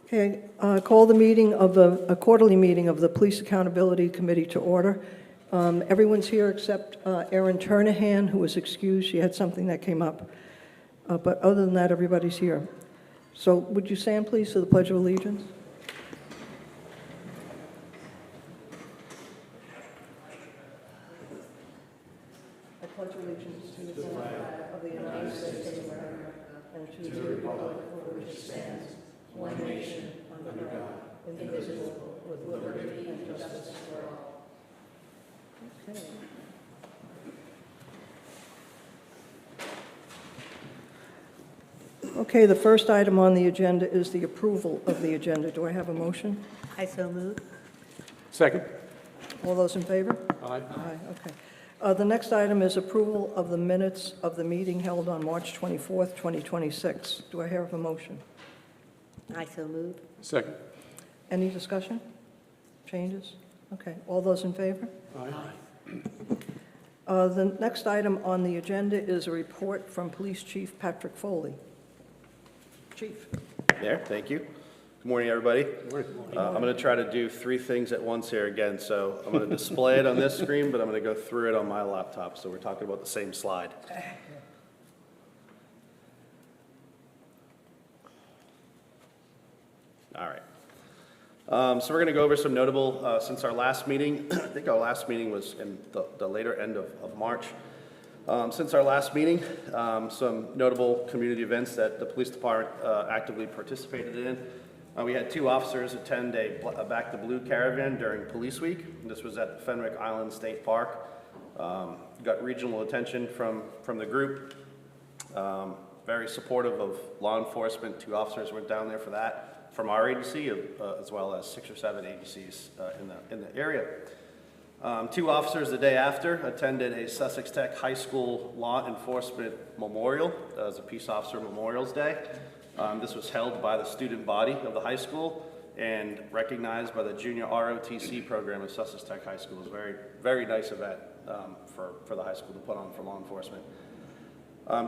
Okay, call the meeting of a quarterly meeting of the Police Accountability Committee to order. Everyone's here except Erin Turnahan, who was excused. She had something that came up. But other than that, everybody's here. So would you stand, please, to the Pledge of Allegiance? I pledge allegiance to the flag of the United States of America and to the republic for which it stands, one nation, under God, indivisible, with liberty and justice for all. Okay. Okay, the first item on the agenda is the approval of the agenda. Do I have a motion? I so move. Second. All those in favor? Aye. Aye, okay. The next item is approval of the minutes of the meeting held on March 24th, 2026. Do I have a motion? I so move. Second. Any discussion? Changes? Okay, all those in favor? Aye. The next item on the agenda is a report from Police Chief Patrick Foley. Chief. There, thank you. Good morning, everybody. I'm going to try to do three things at once here again. So I'm going to display it on this screen, but I'm going to go through it on my laptop. So we're talking about the same slide. All right. So we're going to go over some notable, since our last meeting, I think our last meeting was in the later end of March. Since our last meeting, some notable community events that the police department actively participated in. We had two officers attend a Back to Blue caravan during Police Week. This was at Fenwick Island State Park. Got regional attention from the group. Very supportive of law enforcement. Two officers went down there for that from our agency, as well as 6 or 7 agencies in the area. Two officers the day after attended a Sussex Tech High School Law Enforcement Memorial as a Peace Officer Memorials Day. This was held by the student body of the high school and recognized by the Junior ROTC program of Sussex Tech High School. It was a very, very nice event for the high school to put on for law enforcement.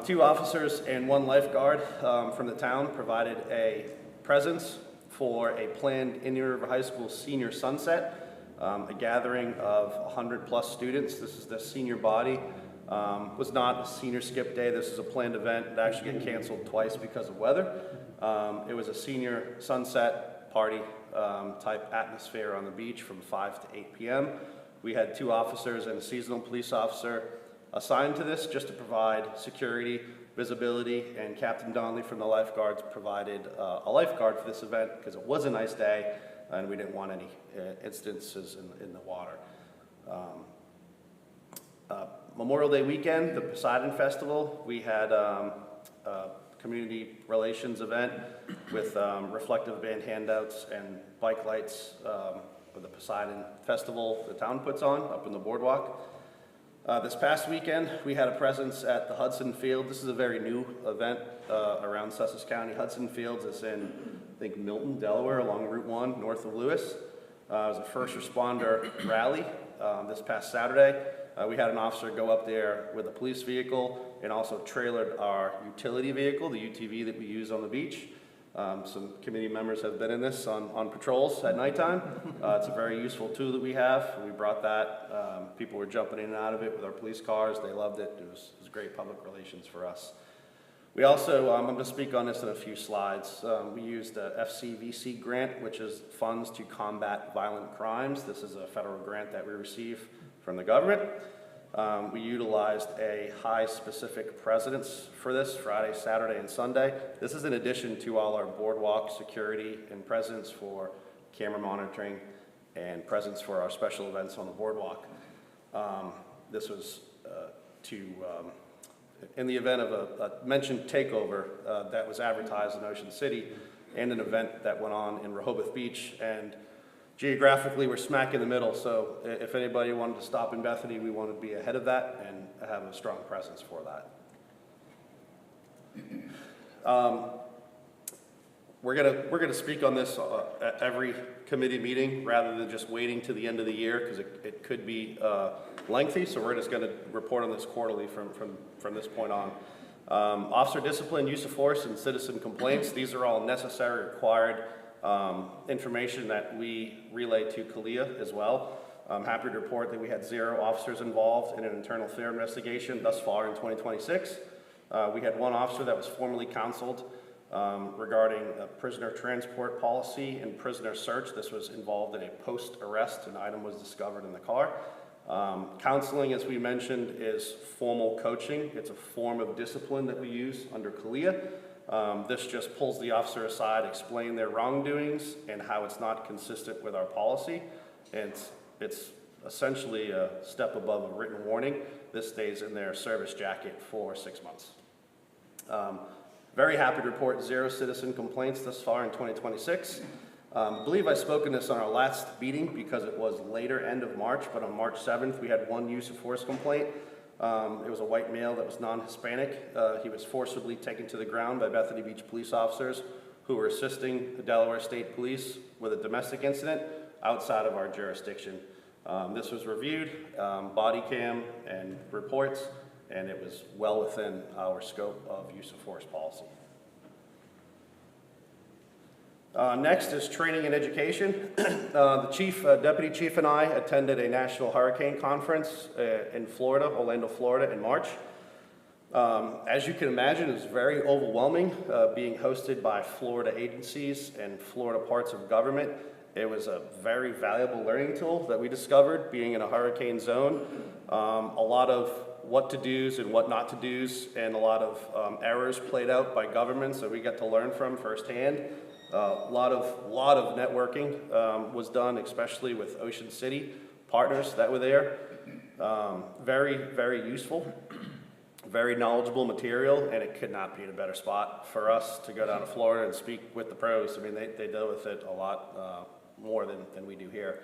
Two officers and one lifeguard from the town provided a presence for a planned Indian River High School senior sunset. A gathering of 100+ students. This is the senior body. Was not a senior skip day. This is a planned event. It actually got canceled twice because of weather. It was a senior sunset party type atmosphere on the beach from 5 to 8 p.m. We had 2 officers and a seasonal police officer assigned to this just to provide security, visibility, and Captain Donnelly from the lifeguards provided a lifeguard for this event because it was a nice day and we didn't want any instances in the water. Memorial Day weekend, the Poseidon Festival, we had a community relations event with reflective band handouts and bike lights for the Poseidon Festival the town puts on up in the boardwalk. This past weekend, we had a presence at the Hudson Field. This is a very new event around Sussex County. Hudson Fields is in, I think, Milton, Delaware, along Route 1, north of Lewis. It was a first responder rally this past Saturday. We had an officer go up there with a police vehicle and also trailered our utility vehicle, the UTV that we use on the beach. Some committee members have been in this on patrols at nighttime. It's a very useful tool that we have. We brought that. People were jumping in and out of it with our police cars. They loved it. It was great public relations for us. We also, I'm going to speak on this in a few slides. We used a FCVC grant, which is funds to combat violent crimes. This is a federal grant that we receive from the government. We utilized a high specific presence for this Friday, Saturday, and Sunday. This is in addition to all our boardwalk security and presence for camera monitoring and presence for our special events on the boardwalk. This was in the event of a mentioned takeover that was advertised in Ocean City and an event that went on in Rehoboth Beach. And geographically, we're smack in the middle, so if anybody wanted to stop in Bethany, we wanted to be ahead of that and have a strong presence for that. We're gonna speak on this at every committee meeting rather than just waiting to the end of the year because it could be lengthy. So we're just going to report on this quarterly from this point on. Officer discipline, use of force, and citizen complaints. These are all necessary, required information that we relay to CALEA as well. I'm happy to report that we had 0 officers involved in an internal affair investigation thus far in 2026. We had 1 officer that was formally counseled regarding a prisoner transport policy and prisoner search. This was involved in a post-arrest. An item was discovered in the car. Counseling, as we mentioned, is formal coaching. It's a form of discipline that we use under CALEA. This just pulls the officer aside, explain their wrongdoings and how it's not consistent with our policy. And it's essentially a step above a written warning. This stays in their service jacket for 6 months. Very happy to report 0 citizen complaints thus far in 2026. I believe I spoke in this on our last meeting because it was later end of March, but on March 7th we had 1 use of force complaint. It was a white male that was non-Hispanic. He was forcibly taken to the ground by Bethany Beach police officers who were assisting the Delaware State Police with a domestic incident outside of our jurisdiction. This was reviewed, body cam and reports, and it was well within our scope of use of force policy. Next is training and education. The chief, deputy chief and I attended a national hurricane conference in Florida, Orlando, Florida in March. As you can imagine, it was very overwhelming being hosted by Florida agencies and Florida parts of government. It was a very valuable learning tool that we discovered being in a hurricane zone. A lot of what to do's and what not to do's, and a lot of errors played out by governments that we got to learn from firsthand. A lot of networking was done, especially with Ocean City partners that were there. Very, very useful, very knowledgeable material, and it could not be in a better spot for us to go down to Florida and speak with the pros. I mean, they deal with it a lot more than we do here.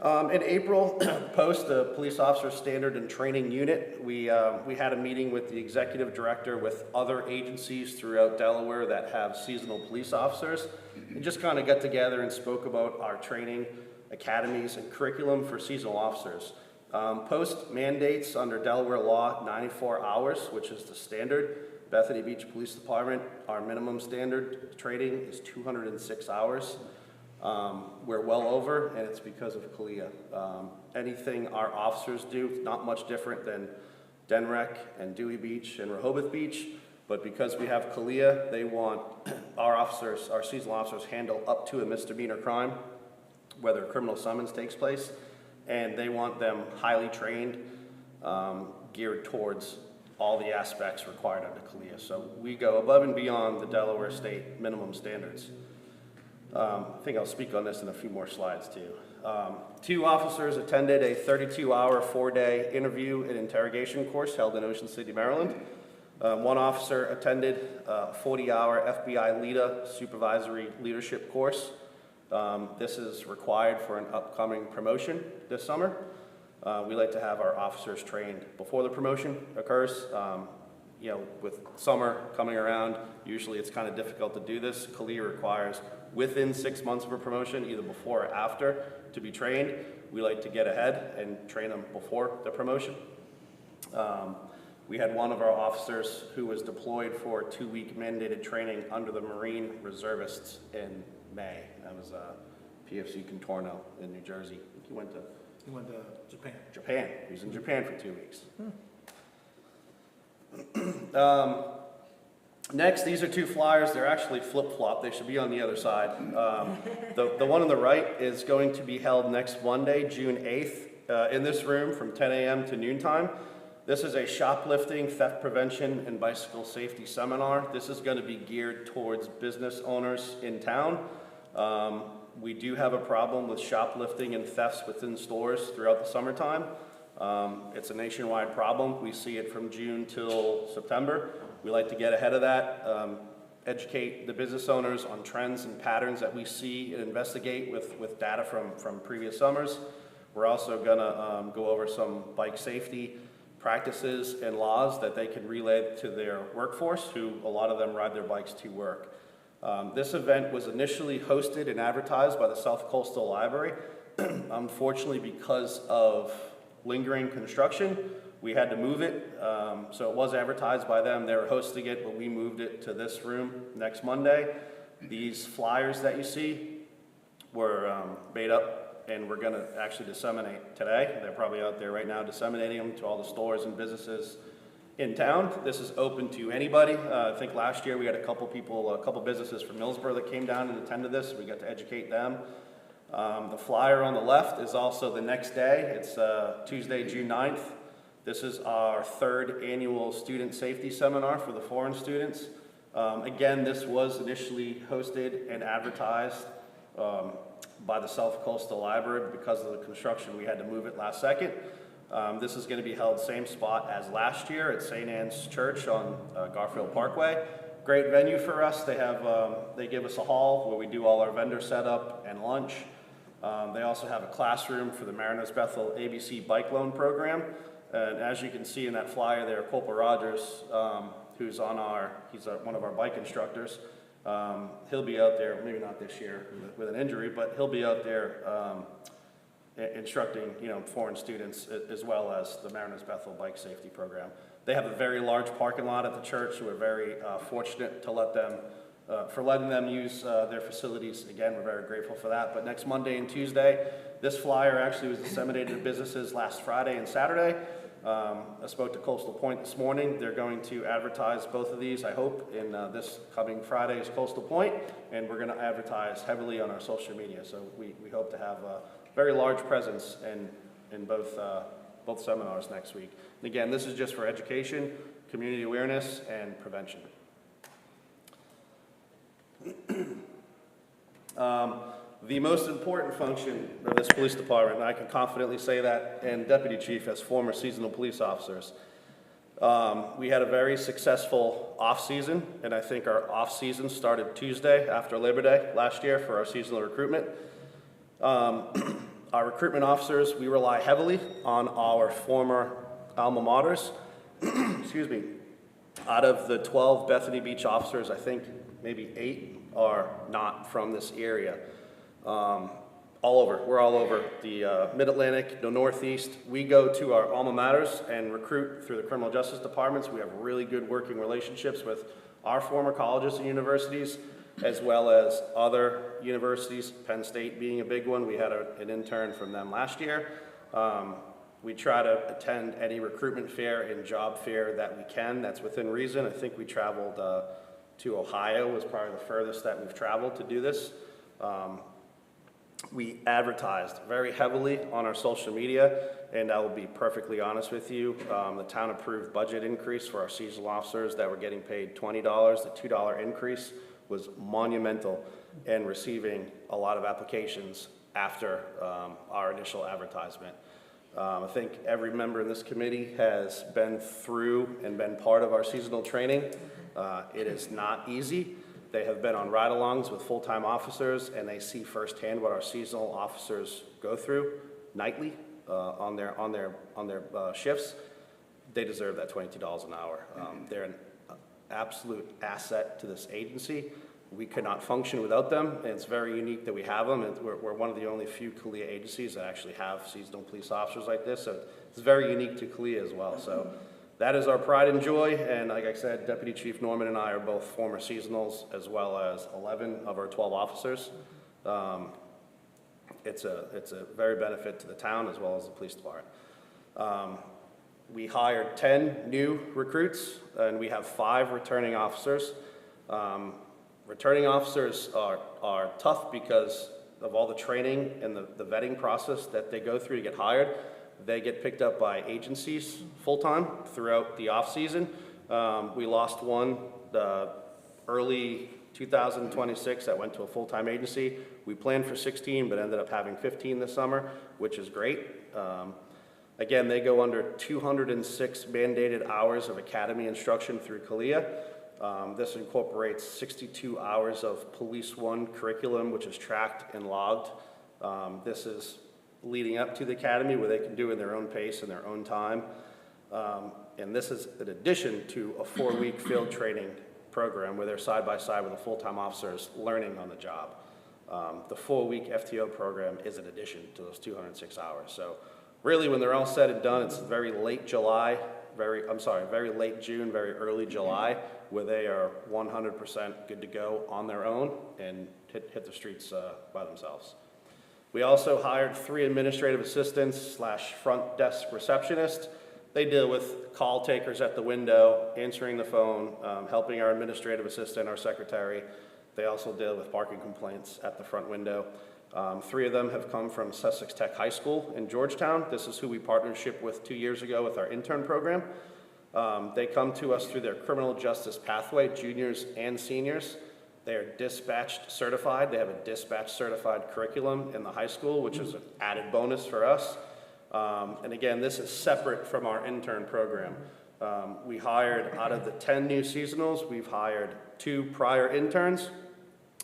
In April, post the Police Officer Standard and Training Unit, we had a meeting with the executive director with other agencies throughout Delaware that have seasonal police officers, and just kind of got together and spoke about our training academies and curriculum for seasonal officers. Post mandates under Delaware law, 94 hours, which is the standard. Bethany Beach Police Department, our minimum standard training is 206 hours. We're well over, and it's because of CALEA. Anything our officers do, not much different than Denrec and Dewey Beach and Rehoboth Beach, but because we have CALEA, they want our officers, our seasonal officers, handle up to a misdemeanor crime, whether a criminal summons takes place, and they want them highly trained, geared towards all the aspects required under CALEA. So we go above and beyond the Delaware State minimum standards. I think I'll speak on this in a few more slides too. 2 officers attended a 32-hour, 4-day interview and interrogation course held in Ocean City, Maryland. 1 officer attended a 40-hour FBI LEADA supervisory leadership course. This is required for an upcoming promotion this summer. We like to have our officers trained before the promotion occurs. You know, with summer coming around, usually it's kind of difficult to do this. CALEA requires within 6 months of a promotion, either before or after, to be trained. We like to get ahead and train them before the promotion. We had 1 of our officers who was deployed for 2-week mandated training under the Marine Reservists in May. That was PFC Contorno in New Jersey. He went to Japan. Japan. He was in Japan for 2 weeks. Next, these are 2 flyers. They're actually flip-flop. They should be on the other side. The one on the right is going to be held next Monday, June 8th, in this room from 10 a.m. to noontime. This is a shoplifting, theft prevention, and bicycle safety seminar. This is going to be geared towards business owners in town. We do have a problem with shoplifting and thefts within stores throughout the summertime. It's a nationwide problem. We see it from June till September. We like to get ahead of that, educate the business owners on trends and patterns that we see and investigate with data from previous summers. We're also gonna go over some bike safety practices and laws that they can relay to their workforce, who a lot of them ride their bikes to work. This event was initially hosted and advertised by the South Coastal Library. Unfortunately, because of lingering construction, we had to move it. So it was advertised by them. They were hosting it, but we moved it to this room next Monday. These flyers that you see were made up, and we're going to actually disseminate today. They're probably out there right now disseminating them to all the stores and businesses in town. This is open to anybody. I think last year we had a couple businesses from Millsboro that came down and attended this. We got to educate them. The flyer on the left is also the next day. It's Tuesday, June 9th. This is our 3rd annual student safety seminar for the foreign students. Again, this was initially hosted and advertised by the South Coastal Library. Because of the construction, we had to move it last second. This is going to be held same spot as last year at St. Anne's Church on Garfield Parkway. Great venue for us. They give us a hall where we do all our vendor setup and lunch. They also have a classroom for the Mariners Bethel ABC Bike Loan Program. And as you can see in that flyer there, Corporal Rogers, who's one of our bike instructors. He'll be out there, maybe not this year with an injury, but he'll be out there instructing, foreign students as well as the Mariners Bethel Bike Safety Program. They have a very large parking lot at the church. We're very fortunate to letting them use their facilities. Again, we're very grateful for that. But next Monday and Tuesday, this flyer actually was disseminated to businesses last Friday and Saturday. I spoke to Coastal Point this morning. They're going to advertise both of these, I hope, in this coming Friday's Coastal Point, and we're going to advertise heavily on our social media. So we hope to have a very large presence in both seminars next week. And again, this is just for education, community awareness, and prevention. The most important function of this police department, and I can confidently say that, and Deputy Chief as former seasonal police officers, we had a very successful off-season, and I think our off-season started Tuesday after Labor Day last year for our seasonal recruitment. Our recruitment officers, we rely heavily on our former alma maters. Excuse me. Out of the 12 Bethany Beach officers, I think maybe 8 are not from this area. We're all over the Mid-Atlantic, the Northeast. We go to our alma maters and recruit through the criminal justice departments. We have really good working relationships with our former colleges and universities, as well as other universities, Penn State being a big one. We had an intern from them last year. We try to attend any recruitment fair and job fair that we can, that's within reason. I think we traveled to Ohio, was probably the furthest that we've traveled to do this. We advertised very heavily on our social media, and I will be perfectly honest with you, the town approved budget increase for our seasonal officers that were getting paid $20. The $2 increase was monumental in receiving a lot of applications after our initial advertisement. I think every member in this committee has been through and been part of our seasonal training. It is not easy. They have been on ride-alongs with full-time officers, and they see firsthand what our seasonal officers go through nightly on their shifts. They deserve that $22 an hour. They're an absolute asset to this agency. We could not function without them, and it's very unique that we have them. We're one of the only few CALEA agencies that actually have seasonal police officers like this, so it's very unique to CALEA as well. So that is our pride and joy, and like I said, Deputy Chief Norman and I are both former seasonals, as well as 11 of our 12 officers. It's a very benefit to the town as well as the police department. We hired 10 new recruits, and we have 5 returning officers. Returning officers are tough because of all the training and the vetting process that they go through to get hired. They get picked up by agencies full-time throughout the off-season. We lost one early 2026 that went to a full-time agency. We planned for 16, but ended up having 15 this summer, which is great. Again, they go under 206 mandated hours of academy instruction through CALEA. This incorporates 62 hours of Police One curriculum, which is tracked and logged. This is leading up to the academy where they can do it in their own pace and their own time. And this is in addition to a 4-week field training program where they're side by side with the full-time officers learning on the job. The 4-week FTO program is in addition to those 206 hours. So really when they're all said and done, it's very late June, very early July where they are 100% good to go on their own and hit the streets by themselves. We also hired 3 administrative assistants / front desk receptionists. They deal with call takers at the window, answering the phone, helping our administrative assistant, our secretary. They also deal with parking complaints at the front window. 3 of them have come from Sussex Tech High School in Georgetown. This is who we partnership with 2 years ago with our intern program. They come to us through their criminal justice pathway, juniors and seniors. They are dispatched certified. They have a dispatch certified curriculum in the high school, which is an added bonus for us. And again, this is separate from our intern program. We hired, out of the 10 new seasonals, we've hired 2 prior interns.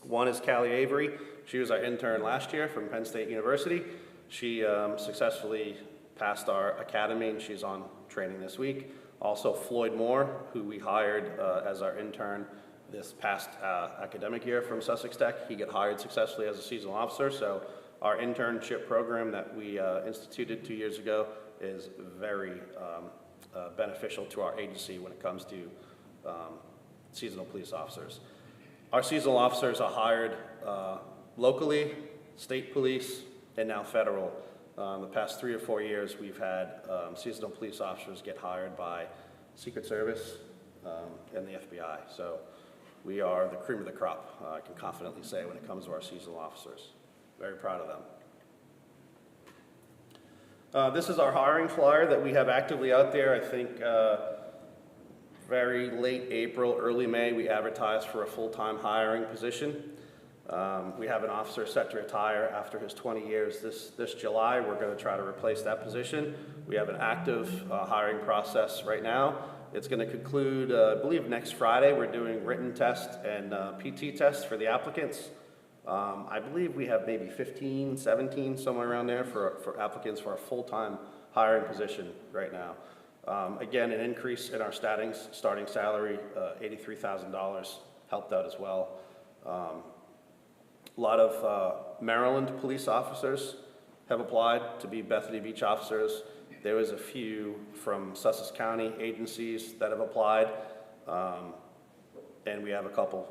One is Callie Avery. She was our intern last year from Penn State University. She successfully passed our academy and she's on training this week. Also Floyd Moore, who we hired as our intern this past academic year from Sussex Tech. He got hired successfully as a seasonal officer. So our internship program that we instituted 2 years ago is very beneficial to our agency when it comes to seasonal police officers. Our seasonal officers are hired locally, state police, and now federal. The past 3 or 4 years, we've had seasonal police officers get hired by Secret Service and the FBI. So we are the cream of the crop, I can confidently say, when it comes to our seasonal officers. Very proud of them. This is our hiring flyer that we have actively out there. I think very late April, early May, we advertised for a full-time hiring position. We have an officer set to retire after his 20 years this July. We're going to try to replace that position. We have an active hiring process right now. It's going to conclude, I believe, next Friday. We're doing written tests and PT tests for the applicants. I believe we have maybe 15, 17, somewhere around there for applicants for a full-time hiring position right now. Again, an increase in our starting salary, $83,000 helped out as well. A lot of Maryland police officers have applied to be Bethany Beach officers. There was a few from Sussex County agencies that have applied. And we have a couple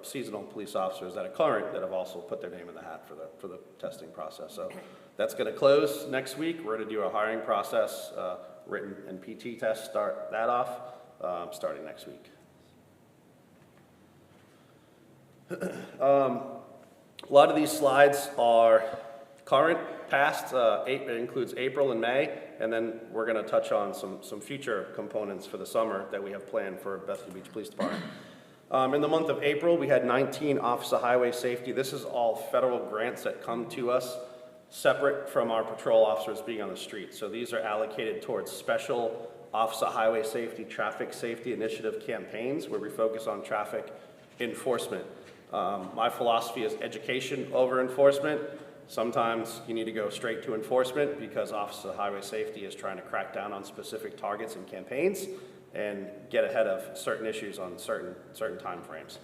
seasonal police officers that are current that have also put their name in the hat for the testing process. So that's going to close next week. We're going to do a hiring process, written and PT test, start that off starting next week. A lot of these slides are current, past. It includes April and May, and then we're going to touch on some future components for the summer that we have planned for Bethany Beach Police Department. In the month of April, we had 19 Office of Highway Safety. This is all federal grants that come to us separate from our patrol officers being on the street. So these are allocated towards special Office of Highway Safety, Traffic Safety Initiative campaigns where we focus on traffic enforcement. My philosophy is education over enforcement. Sometimes you need to go straight to enforcement because Office of Highway Safety is trying to crack down on specific targets and campaigns and get ahead of certain issues on certain time frames.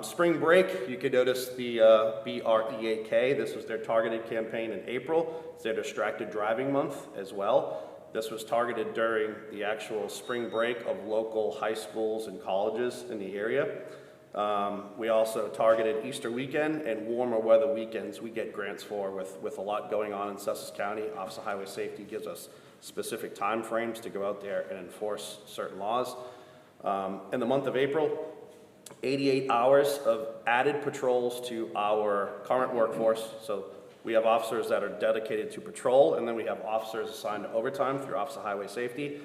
Spring break, you could notice the BREAK. This was their targeted campaign in April. It's their distracted driving month as well. This was targeted during the actual spring break of local high schools and colleges in the area. We also targeted Easter weekend and warmer weather weekends we get grants for with a lot going on in Sussex County. Office of Highway Safety gives us specific time frames to go out there and enforce certain laws. In the month of April, 88 hours of added patrols to our current workforce. So we have officers that are dedicated to patrol, and then we have officers assigned to overtime through Office of Highway Safety.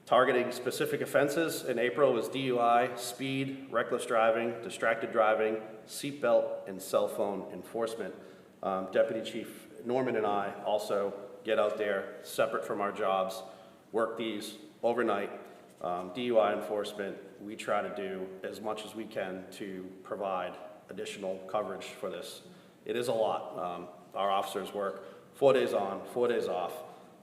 Targeting specific offenses in April was DUI, speed, reckless driving, distracted driving, seatbelt, and cell phone enforcement. Deputy Chief Norman and I also get out there separate from our jobs, work these overnight. DUI enforcement, we try to do as much as we can to provide additional coverage for this. It is a lot. Our officers work 4 days on, 4 days off.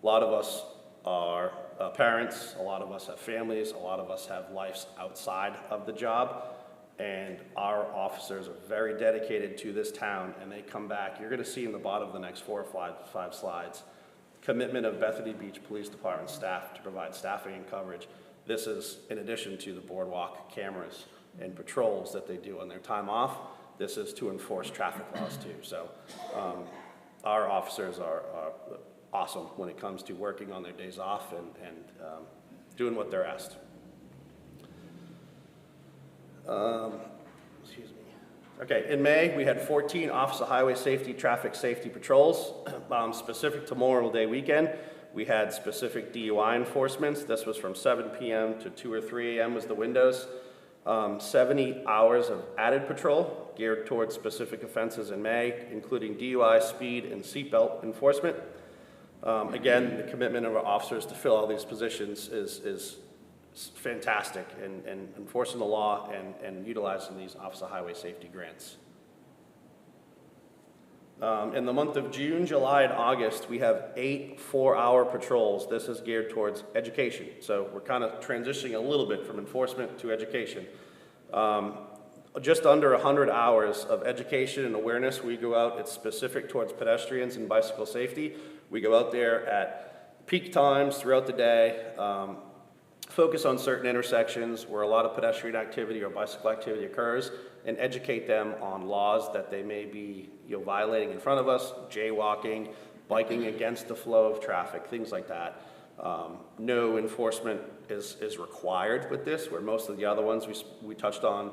A lot of us are parents, a lot of us have families, a lot of us have lives outside of the job, and our officers are very dedicated to this town, and they come back. You're going to see in the bottom of the next 4 or 5 slides, commitment of Bethany Beach Police Department staff to provide staffing and coverage. This is in addition to the boardwalk cameras and patrols that they do on their time off. This is to enforce traffic laws too. So our officers are awesome when it comes to working on their days off and doing what they're asked. Excuse me. Okay, in May, we had 14 Office of Highway Safety traffic safety patrols. Specific to Memorial Day weekend, we had specific DUI enforcements. This was from 7 p.m. to 2 or 3 a.m. was the windows. 70 hours of added patrol geared towards specific offenses in May, including DUI, speed, and seatbelt enforcement. Again, the commitment of our officers to fill all these positions is fantastic in enforcing the law and utilizing these Office of Highway Safety grants. In the month of June, July, and August, we have 8 4-hour patrols. This is geared towards education. So we're kind of transitioning a little bit from enforcement to education. Just under 100 hours of education and awareness. We go out, it's specific towards pedestrians and bicycle safety. We go out there at peak times throughout the day, focus on certain intersections where a lot of pedestrian activity or bicycle activity occurs, and educate them on laws that they may be violating in front of us, jaywalking, biking against the flow of traffic, things like that. No enforcement is required with this, where most of the other ones we touched on,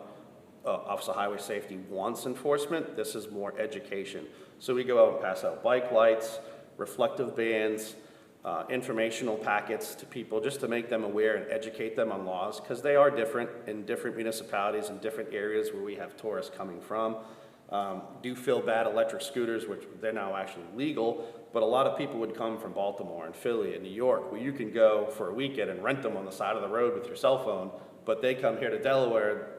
Office of Highway Safety wants enforcement. This is more education. So we go out and pass out bike lights, reflective bans, informational packets to people just to make them aware and educate them on laws, because they are different in different municipalities and different areas where we have tourists coming from. Do feel bad electric scooters, which they're now actually legal, but a lot of people would come from Baltimore and Philly and New York, where you can go for a weekend and rent them on the side of the road with your cell phone, but they come here to Delaware,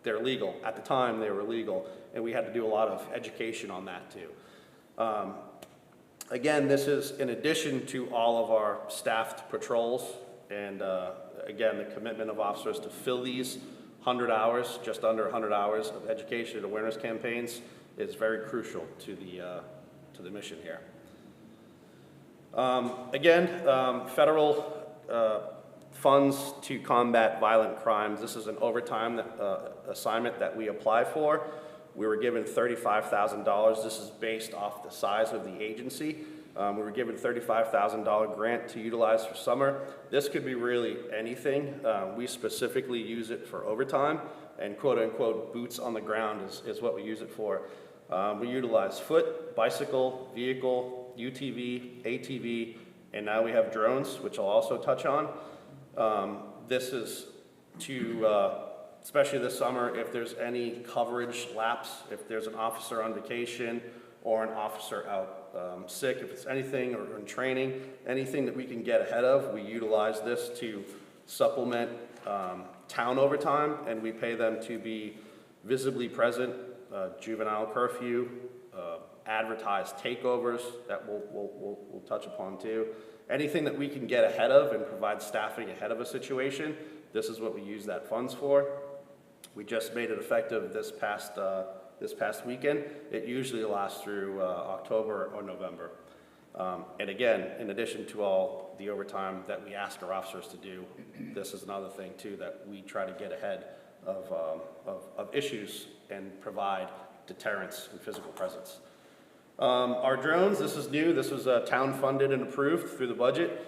they're legal. At the time, they were illegal, and we had to do a lot of education on that too. Again, this is in addition to all of our staffed patrols, and again, the commitment of officers to fill these 100 hours, just under 100 hours of education and awareness campaigns is very crucial to the mission here. Federal funds to combat violent crimes. This is an overtime assignment that we apply for. We were given $35,000. This is based off the size of the agency. We were given $35,000 grant to utilize for summer. This could be really anything. We specifically use it for overtime, and quote unquote boots on the ground is what we use it for. We utilize foot, bicycle, vehicle, UTV, ATV, and now we have drones, which I'll also touch on. This is to, especially this summer, if there's any coverage lapse, if there's an officer on vacation or an officer out sick, if it's anything, or in training, anything that we can get ahead of, we utilize this to supplement town overtime, and we pay them to be visibly present, juvenile curfew, advertised takeovers that we'll touch upon too. Anything that we can get ahead of and provide staffing ahead of a situation, this is what we use that funds for. We just made it effective this past weekend. It usually lasts through October or November. And again, in addition to all the overtime that we ask our officers to do, this is another thing too that we try to get ahead of issues and provide deterrence and physical presence. Our drones, this is new. This was town funded and approved through the budget.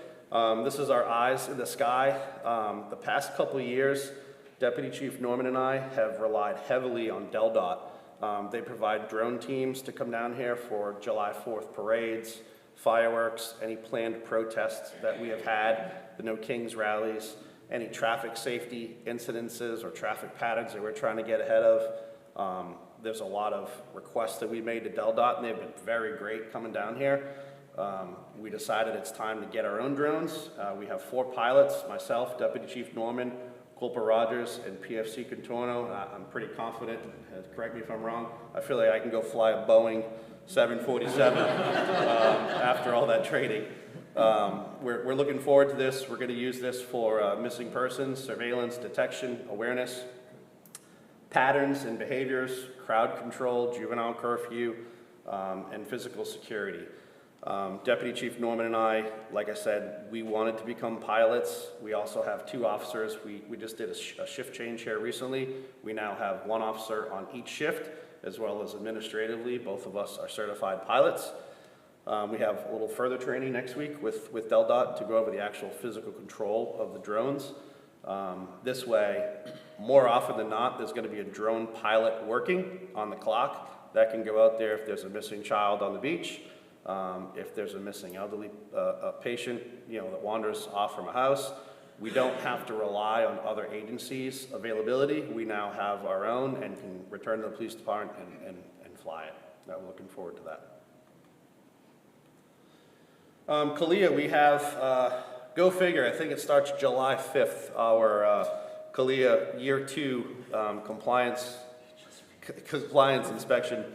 This is our eyes in the sky. The past couple of years, Deputy Chief Norman and I have relied heavily on DelDOT. They provide drone teams to come down here for July 4th parades, fireworks, any planned protests that we have had, the No Kings rallies, any traffic safety incidences or traffic patterns that we're trying to get ahead of. There's a lot of requests that we made to DelDOT, and they've been very great coming down here. We decided it's time to get our own drones. We have 4 pilots, myself, Deputy Chief Norman, Corporal Rogers, and PFC Contorno. I'm pretty confident, correct me if I'm wrong, I feel like I can go fly a Boeing 747 after all that training. We're looking forward to this. We're going to use this for missing persons, surveillance, detection, awareness, patterns and behaviors, crowd control, juvenile curfew, and physical security. Deputy Chief Norman and I, like I said, we wanted to become pilots. We also have 2 officers. We just did a shift change here recently. We now have 1 officer on each shift, as well as administratively. Both of us are certified pilots. We have a little further training next week with DelDOT to go over the actual physical control of the drones. This way, more often than not, there's going to be a drone pilot working on the clock that can go out there if there's a missing child on the beach, if there's a missing elderly patient, that wanders off from a house. We don't have to rely on other agencies' availability. We now have our own and can return to the police department and fly it. I'm looking forward to that. CALEA, we have, go figure, I think it starts July 5th, our CALEA Year 2 compliance inspection.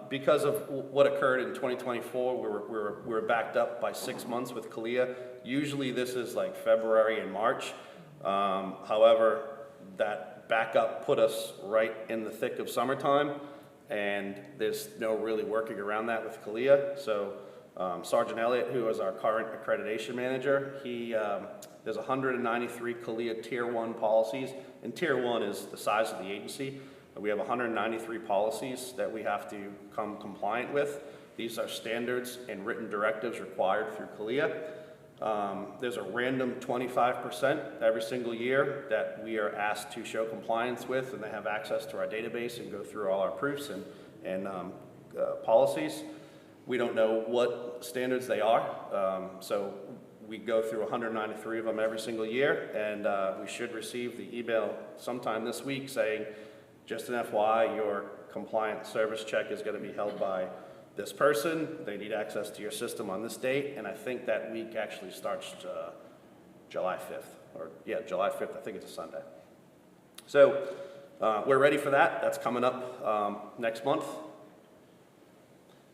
Because of what occurred in 2024, we were backed up by 6 months with CALEA. Usually this is like February and March. However, that backup put us right in the thick of summertime, and there's no really working around that with CALEA. So Sergeant Elliott, who is our current accreditation manager, there's 193 CALEA Tier 1 policies, and Tier 1 is the size of the agency. We have 193 policies that we have to come compliant with. These are standards and written directives required through CALEA. There's a random 25% every single year that we are asked to show compliance with, and they have access to our database and go through all our proofs and policies. We don't know what standards they are, so we go through 193 of them every single year, and we should receive the email sometime this week saying, just an FYI, your compliance service check is going to be held by this person. They need access to your system on this date, and I think that week actually starts July 5th, July 5th, I think it's a Sunday. So we're ready for that. That's coming up next month.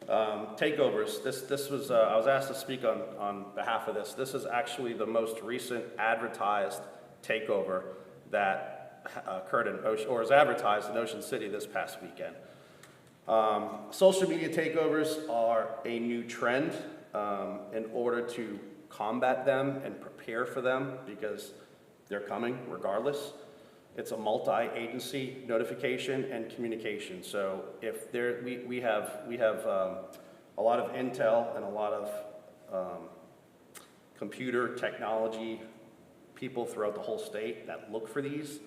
Takeovers, this was, I was asked to speak on behalf of this. This is actually the most recent advertised takeover that occurred in Ocean, or is advertised in Ocean City this past weekend. Social media takeovers are a new trend in order to combat them and prepare for them, because they're coming regardless. It's a multi-agency notification and communication. So if we have a lot of intel and a lot of computer technology people throughout the whole state that look for these.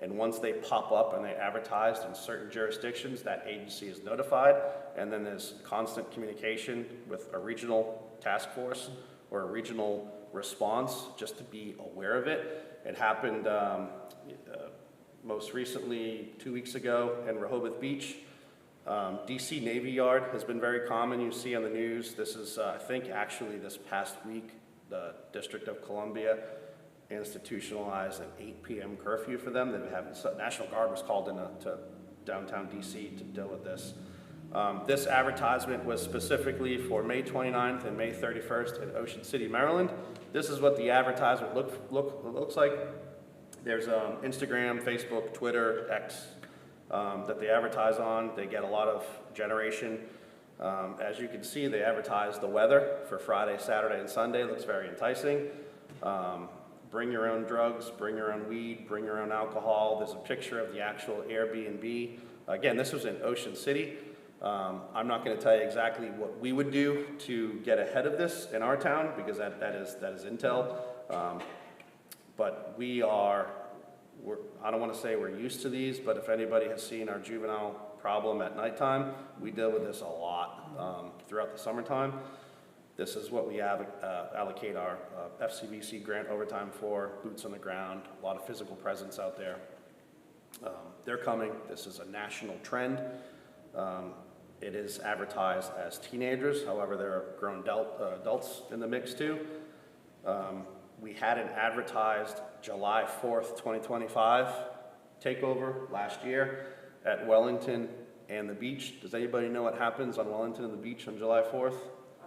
And once they pop up and they're advertised in certain jurisdictions, that agency is notified, and then there's constant communication with a regional task force or a regional response just to be aware of it. It happened most recently 2 weeks ago in Rehoboth Beach. DC Navy Yard has been very common. You see on the news, this is, I think actually this past week, the District of Columbia institutionalized an 8 p.m. curfew for them. National Guard was called to downtown DC to deal with this. This advertisement was specifically for May 29th and May 31st in Ocean City, Maryland. This is what the advertisement looks like. There's Instagram, Facebook, Twitter, X that they advertise on. They get a lot of generation. As you can see, they advertise the weather for Friday, Saturday, and Sunday. It looks very enticing. Bring your own drugs, bring your own weed, bring your own alcohol. There's a picture of the actual Airbnb. Again, this was in Ocean City. I'm not going to tell you exactly what we would do to get ahead of this in our town, because that is intel. But I don't want to say we're used to these, but if anybody has seen our juvenile problem at nighttime, we deal with this a lot throughout the summertime. This is what we allocate our FCBC grant overtime for, boots on the ground, a lot of physical presence out there. They're coming. This is a national trend. It is advertised as teenagers. However, there are grown adults in the mix too. We had an advertised July 4th, 2025 takeover last year at Wellington and the beach. Does anybody know what happens on Wellington and the beach on July 4th?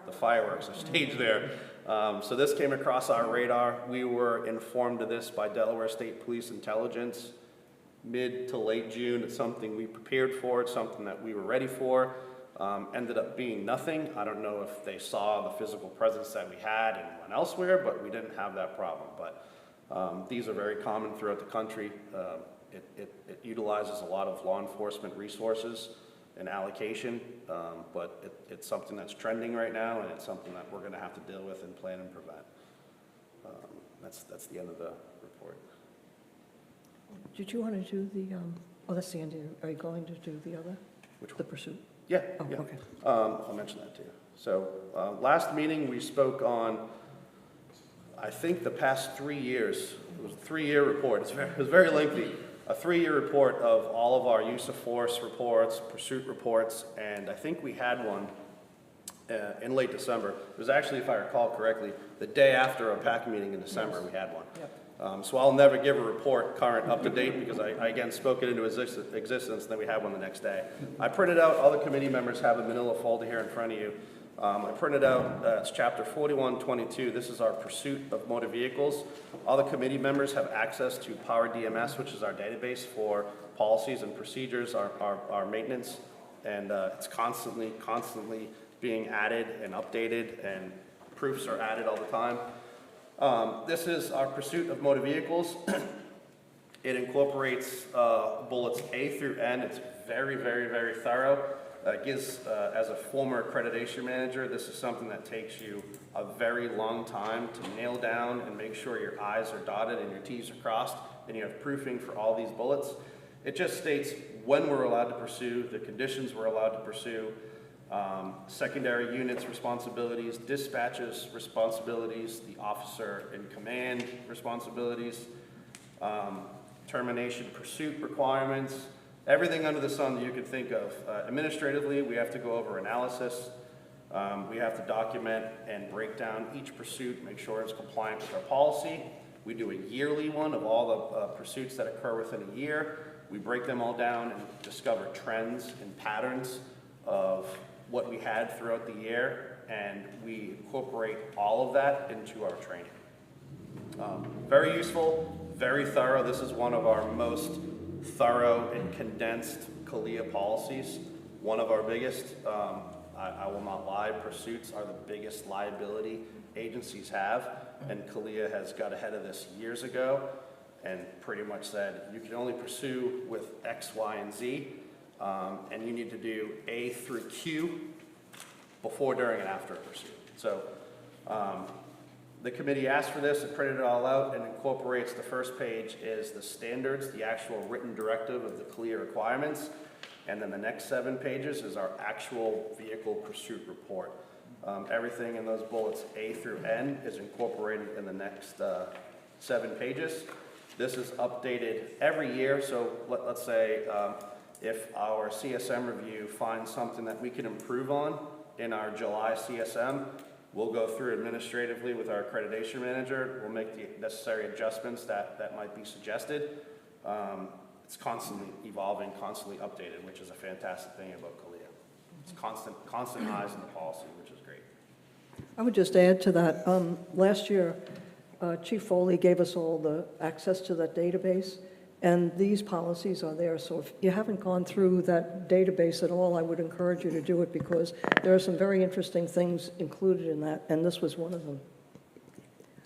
The fireworks are staged there. So this came across our radar. We were informed of this by Delaware State Police Intelligence mid to late June. It's something we prepared for. It's something that we were ready for. ended up being nothing. I don't know if they saw the physical presence that we had and went elsewhere, but we didn't have that problem. But these are very common throughout the country. It utilizes a lot of law enforcement resources and allocation, but it's something that's trending right now, and it's something that we're going to have to deal with and plan and prevent. That's the end of the report. Did you want to do the, oh, that's the end. Are you going to do the other? Which The one? pursuit? Yeah, Oh, yeah. okay. I'll mention that too. So last meeting, we spoke on, I think, the past 3 years. It was a 3-year report. It was very lengthy. A 3-year report of all of our use of force reports, pursuit reports, and I think we had one in late December. It was actually, if I recall correctly, the day after a PAC meeting in December, we had one. Yep. So I'll never give a report current, up to date, because I again spoke it into existence, then we had one the next day. I printed out, all the committee members have a manila folder here in front of you. I printed out, it's chapter 4122. This is our pursuit of motor vehicles. All the committee members have access to Power DMS, which is our database for policies and procedures, our maintenance, and it's constantly being added and updated, and proofs are added all the time. This is our pursuit of motor vehicles. It incorporates bullets A through N. It's very, very, very thorough. As a former accreditation manager, this is something that takes you a very long time to nail down and make sure your I's are dotted and your T's are crossed, and you have proofing for all these bullets. It just states when we're allowed to pursue, the conditions we're allowed to pursue, secondary units responsibilities, dispatches responsibilities, the officer in command responsibilities, termination pursuit requirements, everything under the sun that you could think of. Administratively, we have to go over analysis. We have to document and break down each pursuit, make sure it's compliant with our policy. We do a yearly one of all the pursuits that occur within a year. We break them all down and discover trends and patterns of what we had throughout the year, and we incorporate all of that into our training. Very useful, very thorough. This is one of our most thorough and condensed CALEA policies. One of our biggest, I will not lie, pursuits are the biggest liability agencies have, and CALEA has got ahead of this years ago and pretty much said you can only pursue with X, Y, and Z, and you need to do A through Q before, during, and after a pursuit. So the committee asked for this, it printed it all out, and incorporates the first page is the standards, the actual written directive of the CALEA requirements, and then the next 7 pages is our actual vehicle pursuit report. Everything in those bullets A through N is incorporated in the next 7 pages. This is updated every year, so let's say if our CSM review finds something that we can improve on in our July CSM, we'll go through administratively with our accreditation manager. We'll make the necessary adjustments that might be suggested. It's constantly evolving, constantly updated, which is a fantastic thing about CALEA. It's constant eyes in the policy, which is great. I would just add to that, last year, Chief Foley gave us all the access to that database, and these policies are there. So if you haven't gone through that database at all, I would encourage you to do it, because there are some very interesting things included in that, and this was one of them.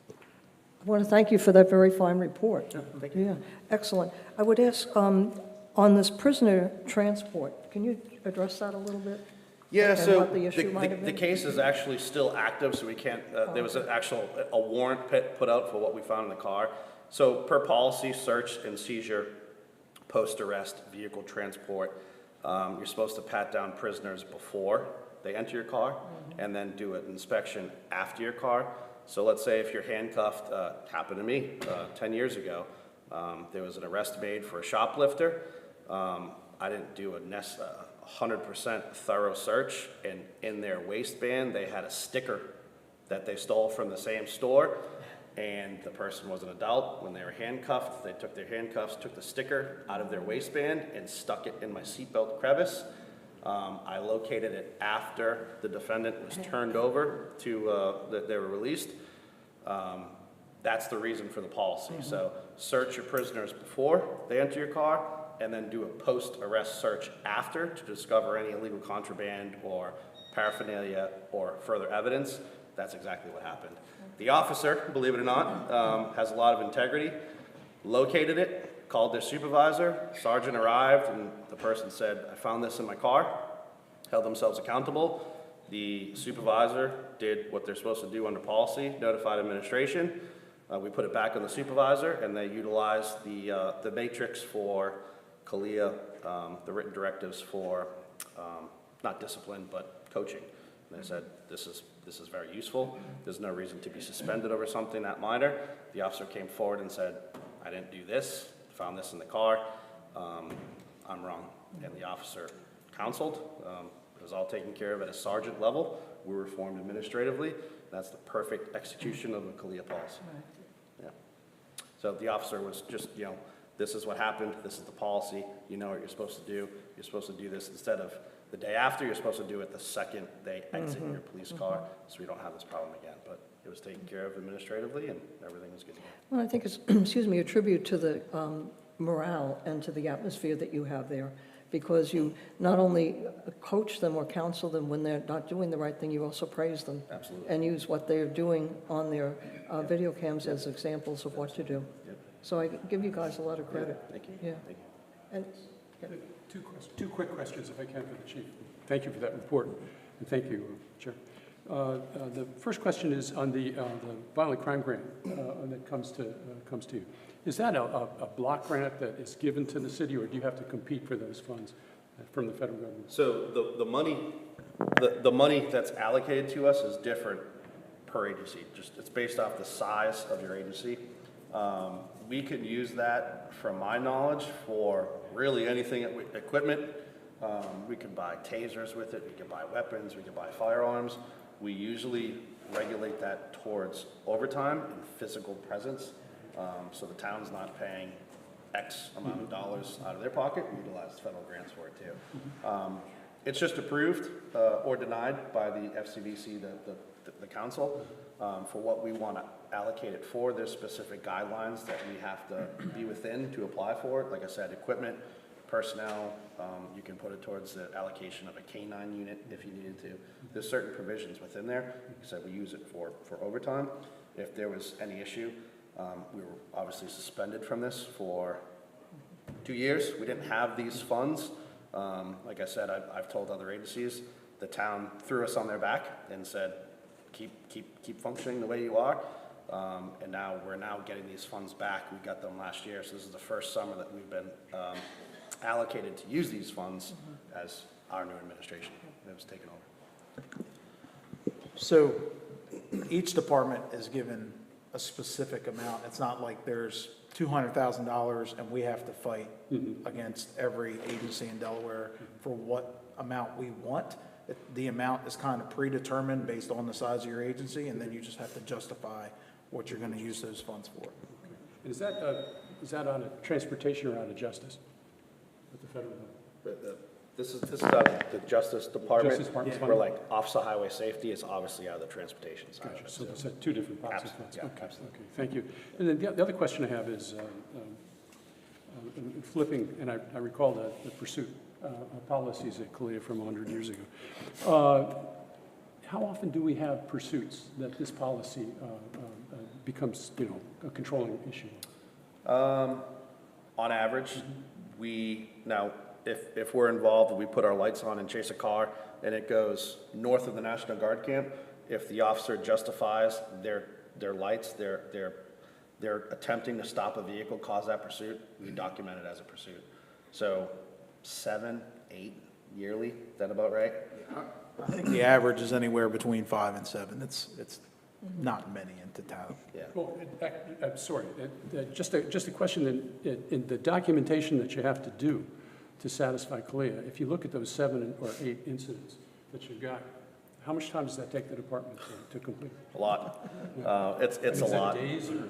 I want to thank you for that very fine report. Thank you. Yeah, excellent. I would ask, on this prisoner transport, can you address that a little bit? Yeah, And so what the issue might have the been? case is actually still active, so we can't, there was a warrant put out for what we found in the car. So per policy, search and seizure, post-arrest vehicle transport, you're supposed to pat down prisoners before they enter your car, and then do an inspection after your car. So let's say if you're handcuffed, happened to me 10 years ago, there was an arrest made for a shoplifter. I didn't do a 100% thorough search, and in their waistband they had a sticker that they stole from the same store, and the person was an adult. When they were handcuffed, they took their handcuffs, took the sticker out of their waistband and stuck it in my seatbelt crevice. I located it after the defendant was turned over to, that they were released. That's the reason for the policy. So search your prisoners before they enter your car, and then do a post-arrest search after to discover any illegal contraband or paraphernalia or further evidence, that's exactly what happened. The officer, believe it or not, has a lot of integrity, located it, called their supervisor, sergeant arrived, and the person said, I found this in my car, held themselves accountable. The supervisor did what they're supposed to do under policy, notified administration. We put it back on the supervisor, and they utilized the matrix for CALEA, the written directives for, not discipline, but coaching. And they said, this is very useful. There's no reason to be suspended over something that minor. The officer came forward and said, I didn't do this, found this in the car, I'm wrong. And the officer counseled. It was all taken care of at a sergeant level. We were reformed administratively. That's the perfect execution of the CALEA policy. Yeah. So the officer was just, this is what happened, this is the policy, you know what you're supposed to do. You're supposed to do this instead of the day after, you're supposed to do it the second they exit your police car, so we don't have this problem again. But it was taken care of administratively, and everything was good to go. Well, I think it's, excuse me, a tribute to the morale and to the atmosphere that you have there, because you not only coach them or counsel them when they're not doing the right thing, you also praise them. Absolutely. And use what they're doing on their video cams as examples of what to do. Yep. So I give you guys a lot of credit. Thank you. Yeah. Thank you. And Two quick questions, if I can, for the chief. Thank you for that report, and thank you, Chair. The first question is on the violent crime grant that comes to you. Is that a block grant that is given to the city, or do you have to compete for those funds from the federal government? So the money that's allocated to us is different per agency. It's based off the size of your agency. We can use that, from my knowledge, for really anything, equipment. We could buy tasers with it, we could buy weapons, we could buy firearms. We usually regulate that towards overtime and physical presence. So the town's not paying X amount of dollars out of their pocket, we utilize federal grants for it too. It's just approved or denied by the FCBC, the council, for what we want to allocate it for. There's specific guidelines that we have to be within to apply for it. Like I said, equipment, personnel, you can put it towards the allocation of a K-9 unit if you needed to. There's certain provisions within there. Like I said, we use it for overtime. If there was any issue, we were obviously suspended from this for 2 years. We didn't have these funds. Like I said, I've told other agencies, the town threw us on their back and said, keep functioning the way you are. And now we're getting these funds back. We got them last year, so this is the first summer that we've been allocated to use these funds as our new administration. It was taken over. So each department is given a specific amount. It's not like there's $200,000 and we have to fight against every agency in Delaware for what amount we want. The amount is kind of predetermined based on the size of your agency, and then you just have to justify what you're going to use those funds for. And is that on a transportation or out of justice at the federal level? This is out of the Justice Department. Justice Department's We're funding? like Office of Highway Safety is obviously out of the transportation side of Gotcha, it. so there's two different pots of Absolutely, funds. yeah, Okay, absolutely. okay, thank you. And then the other question I have is, flipping, and I recall the pursuit policies at CALEA from 100 years ago. How often do we have pursuits that this policy becomes, a controlling issue? On average, if we're involved and we put our lights on and chase a car and it goes north of the National Guard camp, if the officer justifies their lights, they're attempting to stop a vehicle, cause that pursuit, we document it as a pursuit. So 7, 8 yearly, is that about right? I think the average is anywhere between 5 and 7. It's not many in town. Yeah. Well, I'm sorry, just a question, in the documentation that you have to do to satisfy CALEA, if you look at those 7 or 8 incidents that you've got, how much time does that take the department to complete? A lot. It's Is a that lot. days or?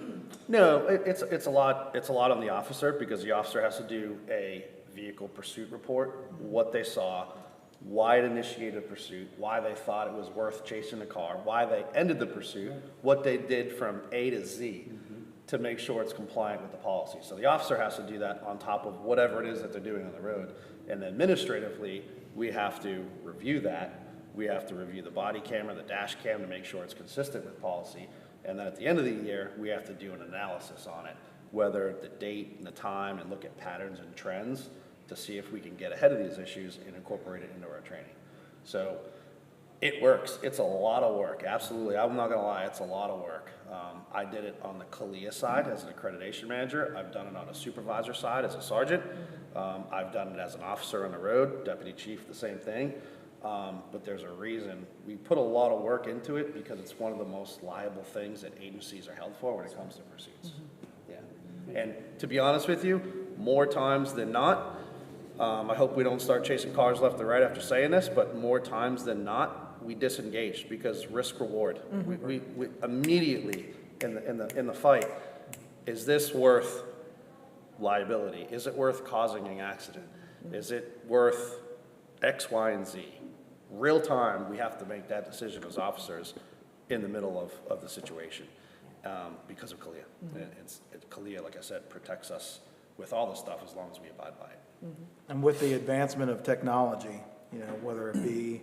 No, it's a lot. It's a lot on the officer because the officer has to do a vehicle pursuit report, what they saw, why it initiated a pursuit, why they thought it was worth chasing the car, why they ended the pursuit, what they did from A to Z. to make sure it's compliant with the policy. So the officer has to do that on top of whatever it is that they're doing on the road. And administratively, we have to review that. We have to review the body camera, the dash cam to make sure it's consistent with policy. And then at the end of the year, we have to do an analysis on it, whether the date and the time, and look at patterns and trends to see if we can get ahead of these issues and incorporate it into our training. So it works. It's a lot of work, absolutely. I'm not gonna lie, it's a lot of work. I did it on the CALIA side as an accreditation manager. I've done it on a supervisor side as a sergeant. I've done it as an officer on the road, deputy chief, the same thing. But there's a reason. We put a lot of work into it because it's one of the most liable things that agencies are held for when it comes to pursuits. Yeah. And to be honest with you, more times than not, I hope we don't start chasing cars left and right after saying this, but more times than not, we disengage because risk reward. We immediately in the fight, is this worth liability? Is it worth causing an accident? Is it worth X, Y, and Z? Real time, we have to make that decision as officers in the middle of the situation because of CALIA. CALIA, like I said, protects us with all the stuff as long as we abide by it. And with the advancement of technology, you know, whether it be,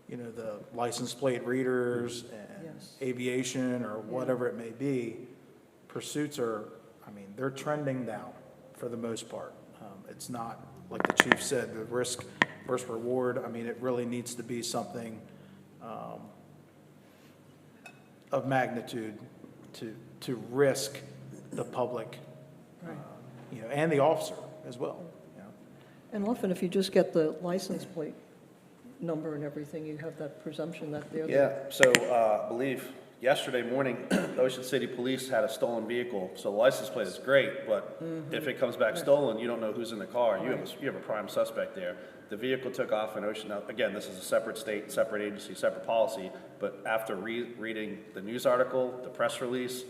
you know, the license plate readers and Yes. aviation or whatever it may be, pursuits are, I mean, they're trending down for the most part. It's not, like the chief said, the risk versus reward. I mean, it really needs to be something of magnitude to risk the public, Right. you know, and the officer as well. You know. And often, if you just get the license plate number and everything, you have that presumption that they're the... Yeah, so I believe yesterday morning, Ocean City Police had a stolen vehicle. So the license plate is great, but if it comes back stolen, you don't know who's in the car. You have a prime suspect there. The vehicle took off in Ocean. Now, again, this is a separate state, separate agency, separate policy. But after reading the news article, the press release,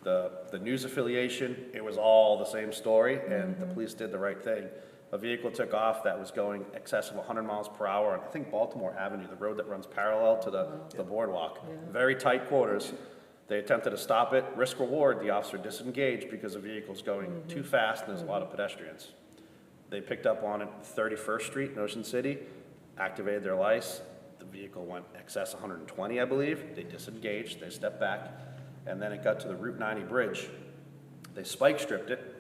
the news affiliation, it was all the same story, and the police did the right thing. A vehicle took off that was going excess of 100 miles per hour on, I think, Baltimore Avenue, the road that runs parallel to the boardwalk. Very tight quarters. They attempted to stop it. Risk reward, the officer disengaged because the vehicle's going too fast and there's a lot of pedestrians. They picked up on it 31st Street in Ocean City, activated their lights. The vehicle went excess 120, I believe. They disengaged, they stepped back, and then it got to the Route 90 bridge. They spike stripped it.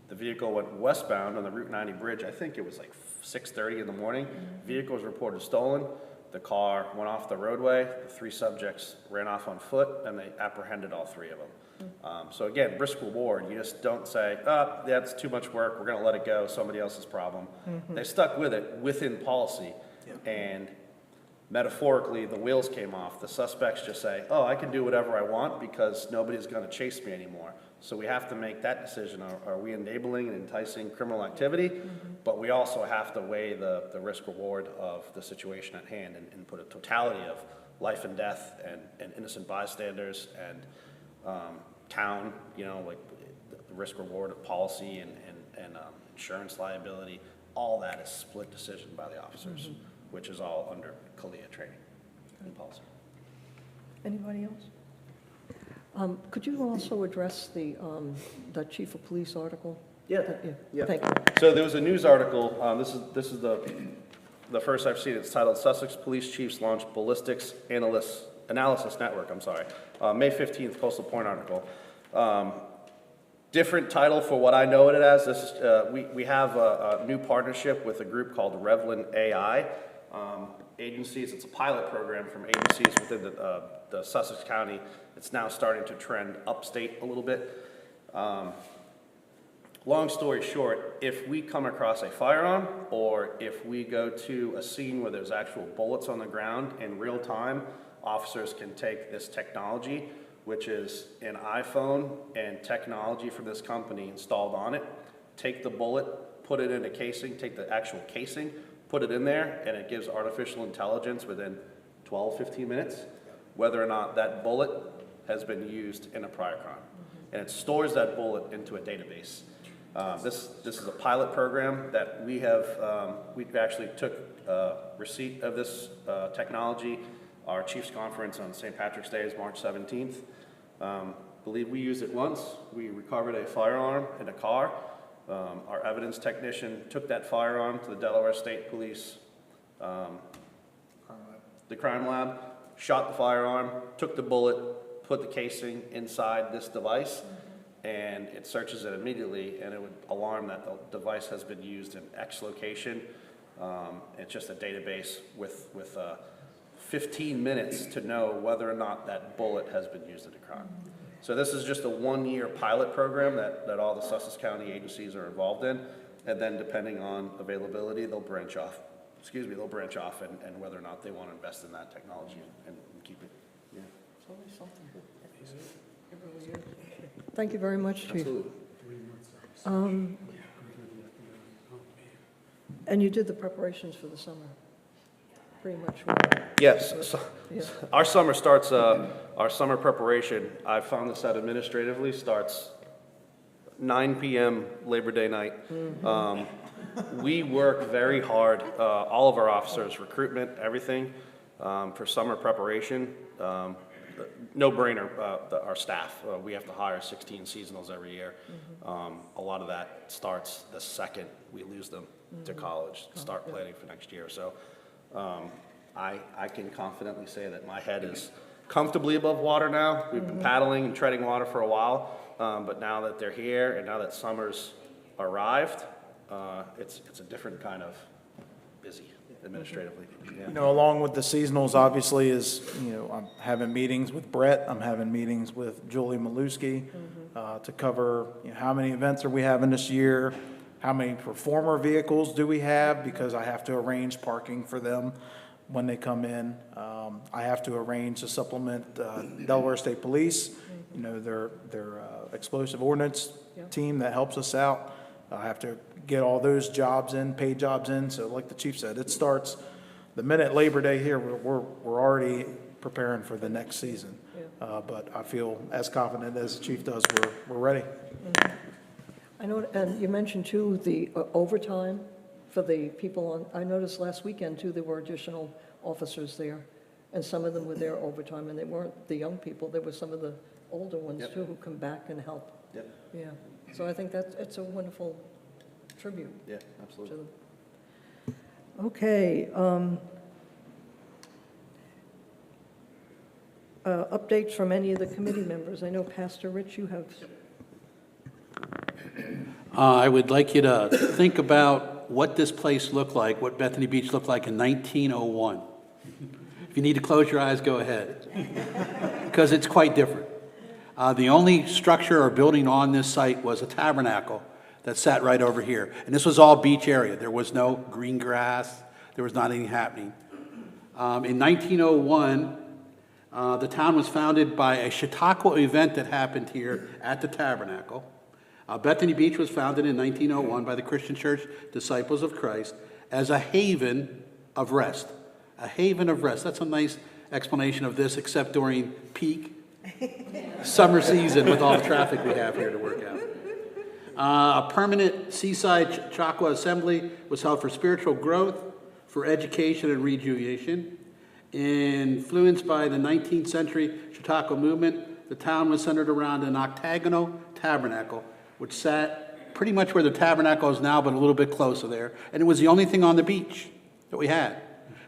The vehicle went westbound on the Route 90 bridge. I think it was like 6:30 in the morning. Vehicle was reported stolen. The car went off the roadway. The 3 subjects ran off on foot, and they apprehended all 3 of them. So again, risk reward. You just don't say, oh, that's too much work. We're going to let it go. Somebody else's problem. They stuck with it within policy. And metaphorically, the wheels came off. The suspects just say, oh, I can do whatever I want because nobody's going to chase me anymore. So we have to make that decision. Are we enabling and enticing criminal activity? But we also have to weigh the risk reward of the situation at hand and put a totality of life and death and innocent bystanders and town, you know, like the risk reward of policy and insurance liability. All that is split decision by the officers, which is all under CALIA training and policy. Anybody else? Could you also address the chief of police article? Yeah. Yeah. Thank you. So there was a news article, this is the first I've seen, it's titled Sussex Police Chiefs Launch Ballistics Analysis Network, May 15th, Coastal Point article. Different title for what I know it as. This is, we have a new partnership with a group called Revlin AI. Agencies, it's a pilot program from agencies within the Sussex County. It's now starting to trend upstate a little bit. Long story short, if we come across a firearm or if we go to a scene where there's actual bullets on the ground in real time, officers can take this technology, which is an iPhone and technology from this company installed on it, take the bullet, put it in a casing, take the actual casing, put it in there, and it gives artificial intelligence within 12, 15 minutes, whether or not that bullet has been used in a prior crime. And it stores that bullet into a database. This is a pilot program that we have, we actually took receipt of this believe we used it once. We recovered a firearm in a car. Our evidence technician took that firearm to the Delaware State Police, the crime lab, shot the firearm, took the bullet, put the casing inside this device, and it searches it immediately, and it would alarm that the device has been used in X location. It's just a database with 15 minutes to know whether or not that bullet has been used in a crime. So this is just a one-year pilot program that all the Sussex County agencies are involved in, and then depending on availability, they'll branch off. They'll branch off and whether or not they want to invest in that technology and keep it. Yeah, Thank you very much, Chief. absolutely. And you did the preparations for the summer, pretty much. Yes, so Yeah. our summer preparation, I found this out administratively, starts 9 p.m. Labor Day night. We work very hard, all of our officers, recruitment, everything, for summer preparation. No brainer, our staff, we have to hire 16 seasonals every year. A lot of that starts the second we lose them to college, start planning for next year. So I can confidently say that my head is comfortably above water now. We've been paddling and treading water for a while, but now that they're here and now that summer's arrived, it's a different kind of busy administratively. Yeah. You know, along with the seasonals, obviously, I'm having meetings with Brett, I'm having meetings with Julie Maluski to cover, how many events are we having this year? How many performer vehicles do we have? Because I have to arrange parking for them when they come in. I have to arrange to supplement Delaware State Police, their explosive ordnance team that helps us out. I have to get all those jobs in, paid jobs in. So like the chief said, it starts the minute Labor Day here, we're already preparing for the next season. But I feel as confident as the chief does, we're ready. I know, and you mentioned too, the overtime for the people on, I noticed last weekend too, there were additional officers there, and some of them were there overtime, and they weren't the young people, there were some of the older ones too who come back and help. Yep. Yeah, so I think it's a wonderful tribute Yeah, to absolutely. them. Okay. Updates from any of the committee members. I know Pastor Rich, you have. I would like you to think about what this place looked like, what Bethany Beach looked like in 1901. If you need to close your eyes, go ahead, because it's quite different. The only structure or building on this site was a tabernacle that sat right over here. And this was all beach area. There was no green grass. There was not anything happening. In 1901, the town was founded by a Chautauqua event that happened here at the tabernacle. Bethany Beach was founded in 1901 by the Christian Church Disciples of Christ as a haven of rest. A haven of rest. That's a nice explanation of this, except during peak summer season with all the traffic we have here to work out. A permanent seaside Chautauqua assembly was held for spiritual growth, for education and rejuvenation. Influenced by the 19th century Chautauqua movement, the town was centered around an octagonal tabernacle, which sat pretty much where the tabernacle is now, but a little bit closer there. And it was the only thing on the beach that we had.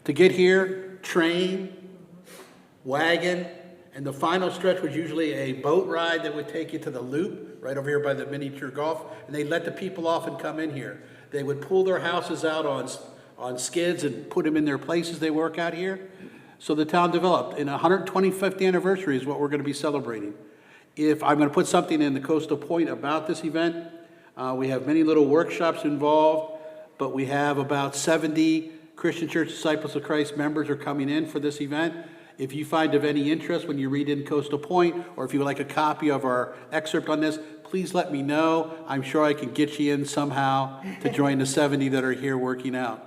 To get here, train, wagon, and the final stretch was usually a boat ride that would take you to the loop, right over here by the miniature golf, and they'd let the people off and come in here. They would pull their houses out on skids and put them in their places they work out here. So the town developed. And 125th anniversary is what we're going to be celebrating. If I'm going to put something in the Coastal Point about this event, we have many little workshops involved, but we have about 70 Christian Church Disciples of Christ members are coming in for this event. If you find of any interest when you read in Coastal Point, or if you would like a copy of our excerpt on this, please let me know. I'm sure I can get you in somehow to join the 70 that are here working out.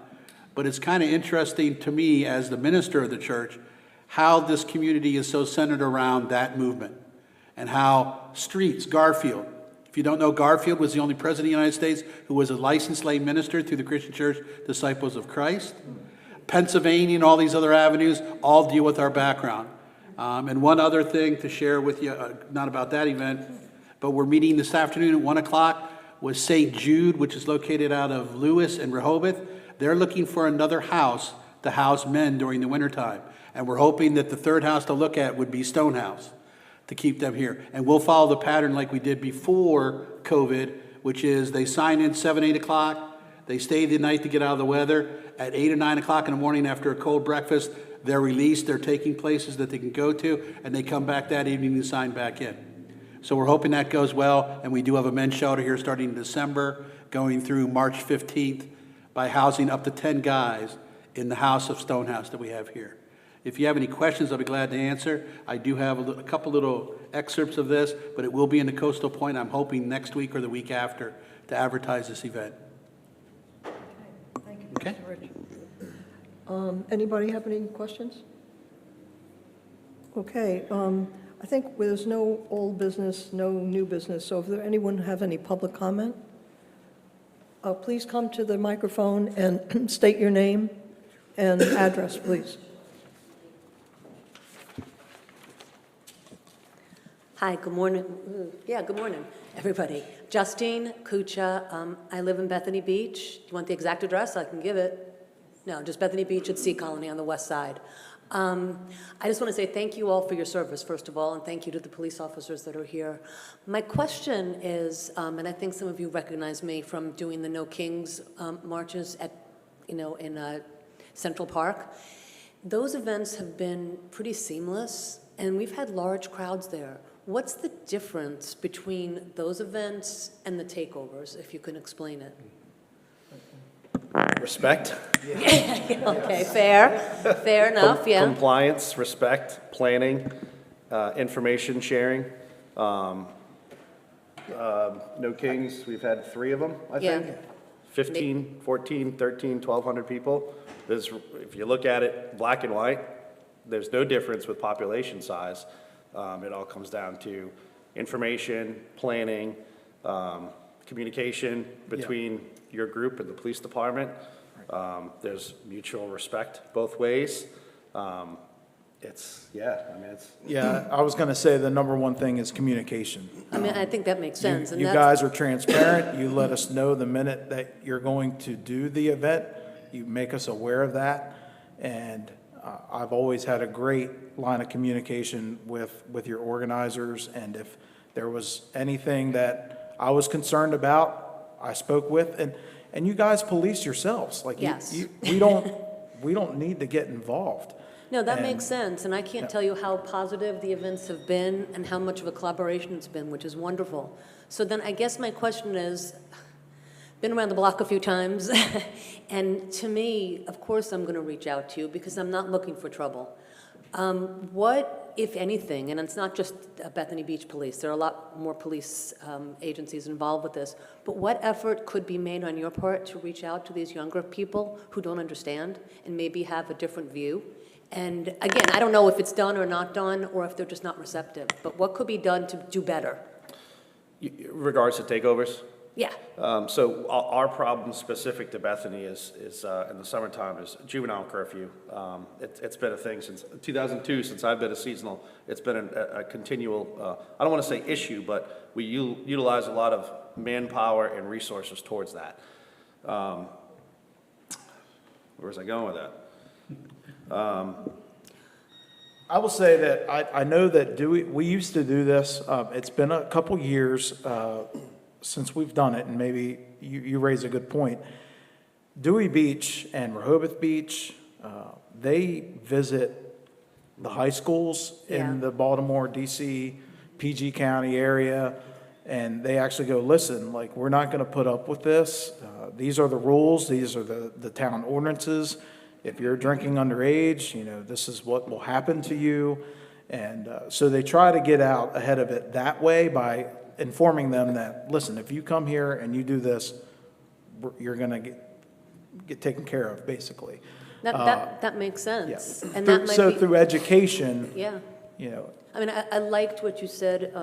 But it's kind of interesting to me as the minister of the church, how this community is so centered around that movement. And how Streets, Garfield, if you don't know, Garfield was the only president of the United States who was a licensed lay minister through the Christian Church Disciples of Christ. Pennsylvania and all these other avenues all deal with our background. And one other thing to share with you, not about that event, but we're meeting this afternoon at 1 o'clock with St. Jude, which is located out of Lewis and Rehoboth. They're looking for another house to house men during the wintertime. And we're hoping that the third house to look at would be Stonehouse to keep them here. And we'll follow the pattern like we did before COVID, which is they sign in 7, 8 o'clock, they stay the night to get out of the weather. At 8 or 9 o'clock in the morning after a cold breakfast, they're released, they're taking places that they can go to, and they come back that evening and sign back in. So we're hoping that goes well, and we do have a men's shelter here starting in December, going through March 15th, by housing up to 10 guys in the house of Stonehouse that we have here. If you have any questions, I'll be glad to answer. I do have a couple little excerpts of this, but it will be in the Coastal Point, I'm hoping next week or the week after, to advertise this event. Thank you, Okay. Mr. Rich. Anybody have any questions? Okay, I think there's no old business, no new business, so if there anyone have any public comment, please come to the microphone and state your name and address, please. Hi, good morning. Good morning, everybody. Justine Kucha. I live in Bethany Beach. Do you want the exact address? I can give it. No, just Bethany Beach at Sea Colony on the west side. I just want to say thank you all for your service, first of all, and thank you to the police officers that are here. My question is, and I think some of you recognize me from doing the No Kings marches at, in Central Park. Those events have been pretty seamless, and we've had large crowds there. What's the difference between those events and the takeovers, if you can explain it? Respect. Okay, fair enough, yeah. Compliance, respect, planning, information sharing. No Kings, we've had 3 of them, I think. Yeah. 15, 14, 13, 1,200 people. If you look at it black and white, there's no difference with population size. It all comes down to information, planning, communication between your group and the police department. There's mutual respect both ways. It's. Yeah, I was going to say the number one thing is communication. I mean, I think that makes sense. You guys are transparent. You let us know the minute that you're going to do the event. You make us aware of that. And I've always had a great line of communication with your organizers. And if there was anything that I was concerned about, I spoke with, and you guys police yourselves. Like, Yes. we don't need to get involved. No, that And- makes sense, and I can't tell you how positive the events have been and how much of a collaboration it's been, which is wonderful. So then I guess my question is, been around the block a few times, and to me, of course I'm going to reach out to you because I'm not looking for trouble. What, if anything, and it's not just Bethany Beach Police, there are a lot more police agencies involved with this, but what effort could be made on your part to reach out to these younger people who don't understand and maybe have a different view? And again, I don't know if it's done or not done, or if they're just not receptive, but what could be done to do better? Regards to takeovers. Yeah, So our problem specific to Bethany is in the summertime is juvenile curfew. It's been a thing since 2002, since I've been a seasonal. It's been a continual, I don't want to say issue, but we utilize a lot of manpower and resources towards that. Where was I going with that? I will say that I know that we used to do this. It's been a couple years since we've done it, and maybe you raise a good point. Dewey Beach and Rehoboth Beach, they visit the high schools Yeah. in the Baltimore, D.C., PG County area, and they actually go, listen, like, we're not going to put up with this. These are the rules. These are the town ordinances. If you're drinking underage, this is what will happen to you. And so they try to get out ahead of it that way by informing them that, listen, if you come here and you do this, you're going to get taken care of, basically. that makes Yeah. sense. And that might So be, through education, yeah. I mean, I liked what you said,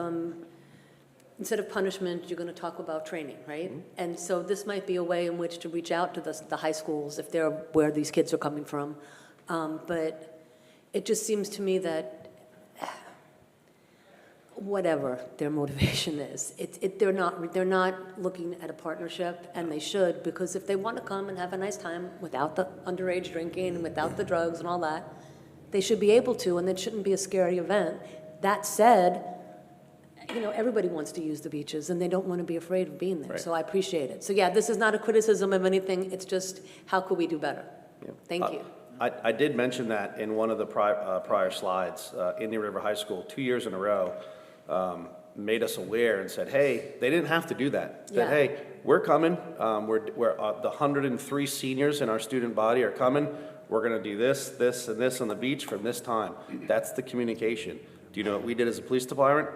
instead of punishment, you're going to talk about training, right? Mm-hmm. And so this might be a way in which to reach out to the high schools if they're where these kids are coming from. But it just seems to me that whatever their motivation is. They're not looking at a partnership, and they should, because if they want to come and have a nice time without the underage drinking and without the drugs and all that, they should be able to, and it shouldn't be a scary event. That said, you know, everybody wants to use the beaches, and they don't want to be afraid of being there, Right. so I appreciate it. So yeah, this is not a criticism of anything, it's just, how could we do better? Yeah. Thank you. I did mention that in one of the prior slides. Indian River High School, 2 years in a row, made us aware and said, hey, they didn't have to do that. Said, Yeah. hey, we're coming. The 103 seniors in our student body are coming. We're going to do this, this, and this on the beach from this time. That's the communication. Do you know what we did as a police department?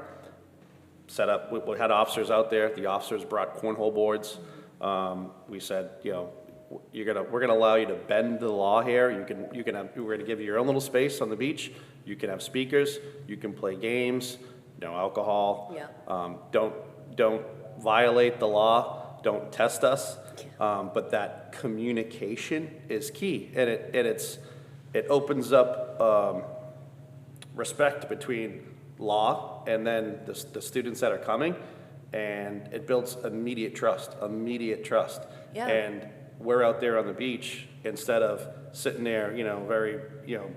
Set up, we had officers out there. The officers brought cornhole boards. We said, you know, we're gonna allow you to bend the law here. We're gonna give you your own little space on the beach. You can have speakers. You can play games. No alcohol. Yeah. Don't violate the law. Don't test us. But that communication is key, and it opens up respect between law and then the students that are coming, and it builds immediate trust. Yeah. And we're out there on the beach, instead of sitting there, you know, very, you know,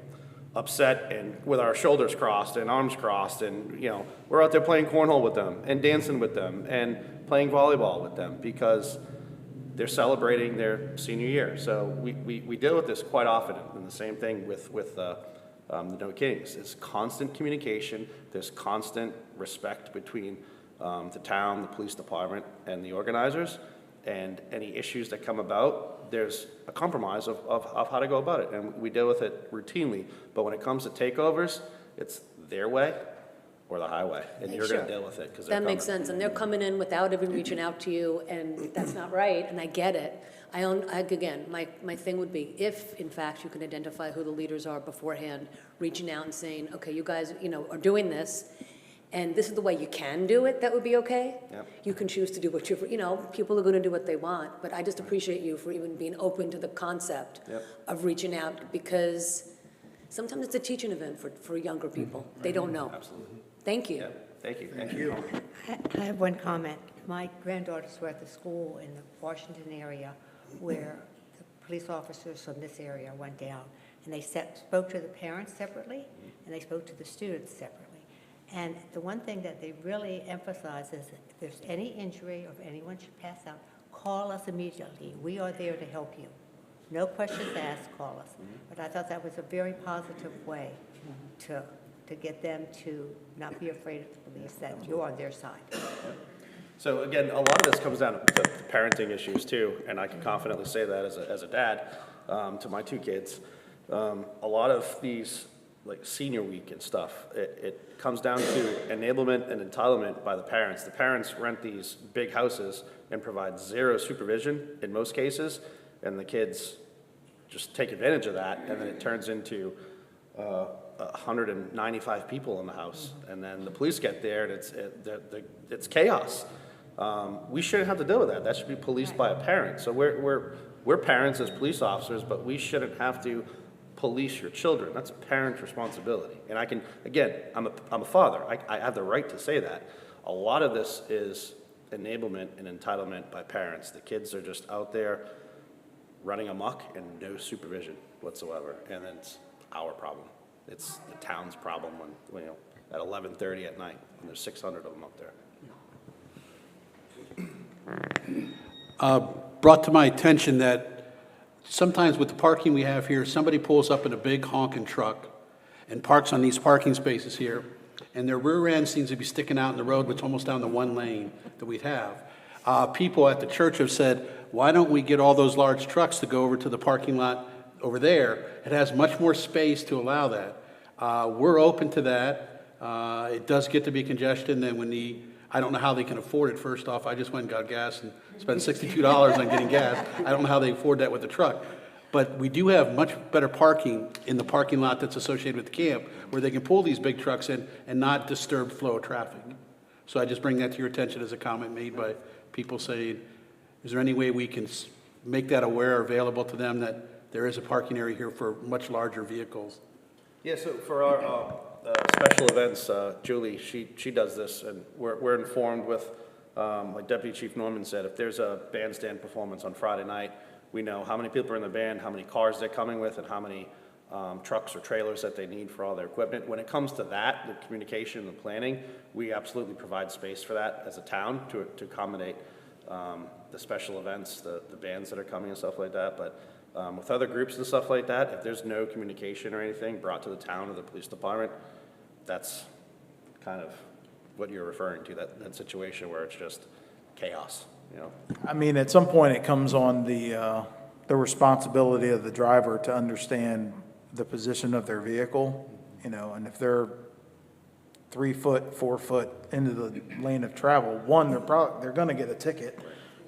upset and with our shoulders crossed and arms crossed, and, you know, we're out there playing cornhole with them and dancing with them and playing volleyball with them, because they're celebrating their senior year. So we deal with this quite often, and the same thing with the No Kings. It's constant communication. There's constant respect between the town, the police department, and the organizers. And any issues that come about, there's a compromise of how to go about it. And we deal with it routinely. But when it comes to takeovers, it's their way or the highway. And you're going to deal with it because they're That coming. makes sense, and they're coming in without even reaching out to you, and that's not right, and I get it. Again, my thing would be, if in fact you can identify who the leaders are beforehand, reaching out and saying, okay, you guys, you know, are doing this, and this is the way you can do it, that would be okay. Yep. You can choose to do what you know, people are gonna do what they want, but I just appreciate you for even being open to the concept Yep. of reaching out, because sometimes it's a teaching event for younger people. They don't know. Absolutely. Thank you. Yeah. Thank you. Thank you. I have one comment. My granddaughters were at the school in the Washington area where the police officers from this area went down, and they spoke to the parents separately, and they spoke to the students separately. And the one thing that they really emphasize is that if there's any injury or if anyone should pass out, call us immediately. We are there to help you. No questions asked, call us. But I thought that was a very positive way to get them to not be afraid of the police, that you're on their side. So again, a lot of this comes down to parenting issues too, and I can confidently say that as a dad to my two kids. A lot of these, like senior week and stuff, it comes down to enablement and entitlement by the parents. The parents rent these big houses and provide zero supervision in most cases, and the kids just take advantage of that, and then it turns into 195 people in the house, and then the police get there, and it's chaos. We shouldn't have to deal with that. That should be policed by a parent. So we're parents as police officers, but we shouldn't have to police your children. That's a parent's responsibility. And I can, again, I'm a father. I have the right to say that. A lot of this is enablement and entitlement by parents. The kids are just out there running amok and no supervision whatsoever, and then it's our problem. It's the town's problem when you know, at 11:30 at night, when there's 600 of them up there. Brought to my attention that sometimes with the parking we have here, somebody pulls up in a big honking truck and parks on these parking spaces here, and their rear end seems to be sticking out in the road, which is almost down to one lane that we'd have. People at the church have said, why don't we get all those large trucks to go over to the parking lot over there? It has much more space to allow that. We're open to that. It does get to be congestion, and when I don't know how they can afford it, first off. I just went and got gas and spent $62 on getting gas. I don't know how they afford that with the truck. But we do have much better parking in the parking lot that's associated with the camp, where they can pull these big trucks in and not disturb flow of traffic. So I just bring that to your attention as a comment made by people saying, is there any way we can make that aware or available to them that there is a parking area here for much larger vehicles? Yeah, so for our, special events, Julie, she does this, and we're informed with, like Deputy Chief Norman said, if there's a bandstand performance on Friday night, we know how many people are in the band, how many cars they're coming with, and how many trucks or trailers that they need for all their equipment. When it comes to that, the communication and the planning, we absolutely provide space for that as a town to accommodate the special events, the bands that are coming and stuff like that. But with other groups and stuff like that, if there's no communication or anything brought to the town or the police department, that's kind of what you're referring to, that situation where it's just chaos, you know? I mean, at some point, it comes on the responsibility of the driver to understand the position of their vehicle, you know, and if they're 3 foot, 4 foot into the lane of travel, one, they're gonna get a ticket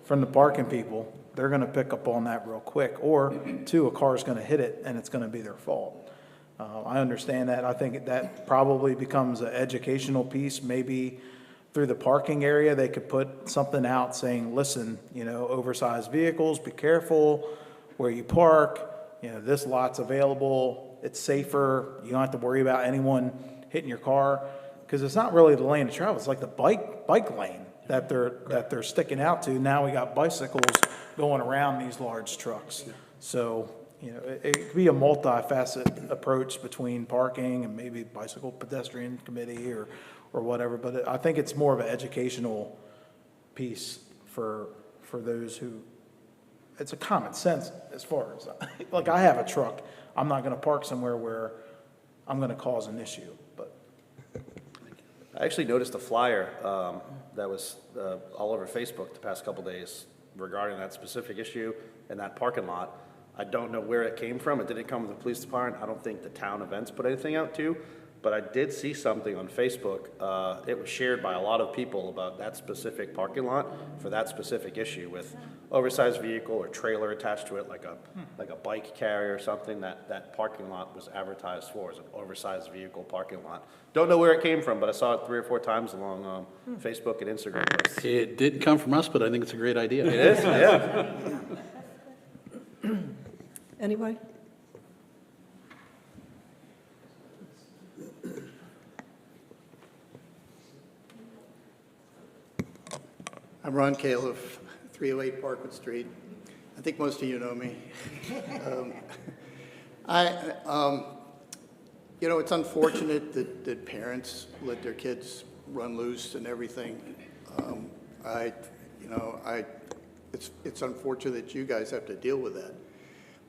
from the parking people. They're gonna pick up on that real quick, or two, a car's gonna hit it and it's gonna be their fault. I understand that. I think that probably becomes an educational piece. Maybe through the parking area, they could put something out saying, listen, you know, oversized vehicles, be careful where you park. You know, this lot's available. It's safer. You don't have to worry about anyone hitting your car. Because it's not really the lane of travel. It's like the bike lane that they're sticking out to. Now we got bicycles going around these large trucks. So, you know, it could be a multifaceted approach between parking and maybe bicycle pedestrian committee or whatever. But I think it's more of an educational piece for those who, it's a common sense as far as, like I have a truck. I'm not going to park somewhere where I'm going to cause an issue, but. I actually noticed a flyer that was all over Facebook the past couple days regarding that specific issue in that parking lot. I don't know where it came from. It didn't come from the police department. I don't think the town events put anything out too, but I did see something on Facebook. It was shared by a lot of people about that specific parking lot for that specific issue with oversized vehicle or trailer attached to it, like a bike carrier or something. That parking lot was advertised for as an oversized vehicle parking lot. Don't know where it came from, but I saw it 3 or 4 times along Facebook and Instagram posts. It didn't come from us, but I think it's a great idea. It is, yeah. Anybody? I'm Ron Califf, 308 Parkwood Street. I think most of you know me. You know, it's unfortunate that parents let their kids run loose and everything. It's unfortunate that you guys have to deal with that.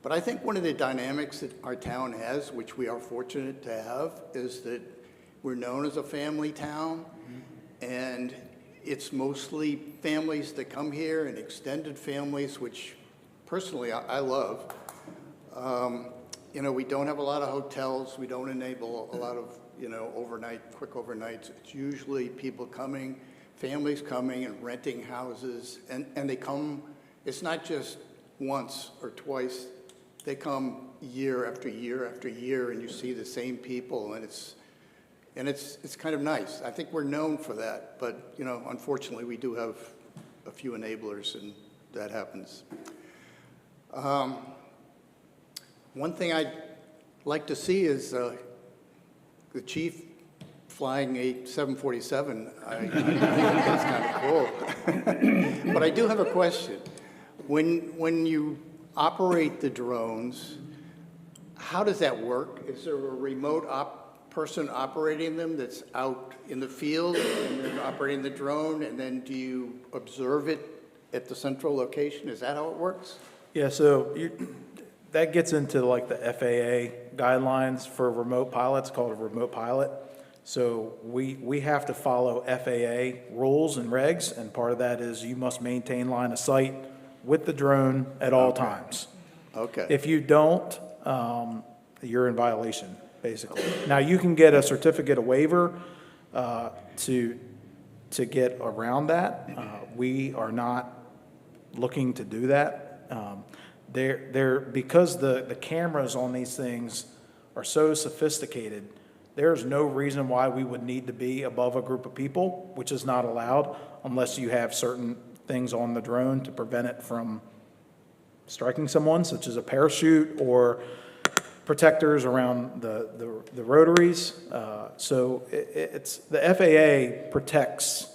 But I think one of the dynamics that our town has, which we are fortunate to have, is that we're known as a family town, and it's mostly families that come here and extended families, which personally I love. You know, we don't have a lot of hotels. We don't enable a lot of, you know, quick overnights. It's usually people coming, families coming and renting houses, and they come, it's not just once or twice. They come year after year after year, and you see the same people, and it's kind of nice. I think we're known for that, but, you know, unfortunately, we do have a few enablers, and that happens. One thing I'd like to see is the chief flying a 747. I think that's kind of cool. But I do have a question. When you operate the drones, how does that work? Is there a remote person operating them that's out in the field and then operating the drone, and then do you observe it at the central location? Is that how it works? Yeah, so that gets into like the FAA guidelines for remote pilots, called a remote pilot. So we have to follow FAA rules and regs, and part of that is you must maintain line of sight with the drone at all times. Okay. If you don't, you're in violation, basically. Now, you can get a certificate of waiver to get around that. We are not looking to do that. Because the cameras on these things are so sophisticated, there's no reason why we would need to be above a group of people, which is not allowed unless you have certain things on the drone to prevent it from striking someone, such as a parachute or protectors around the rotaries. So it's, the FAA protects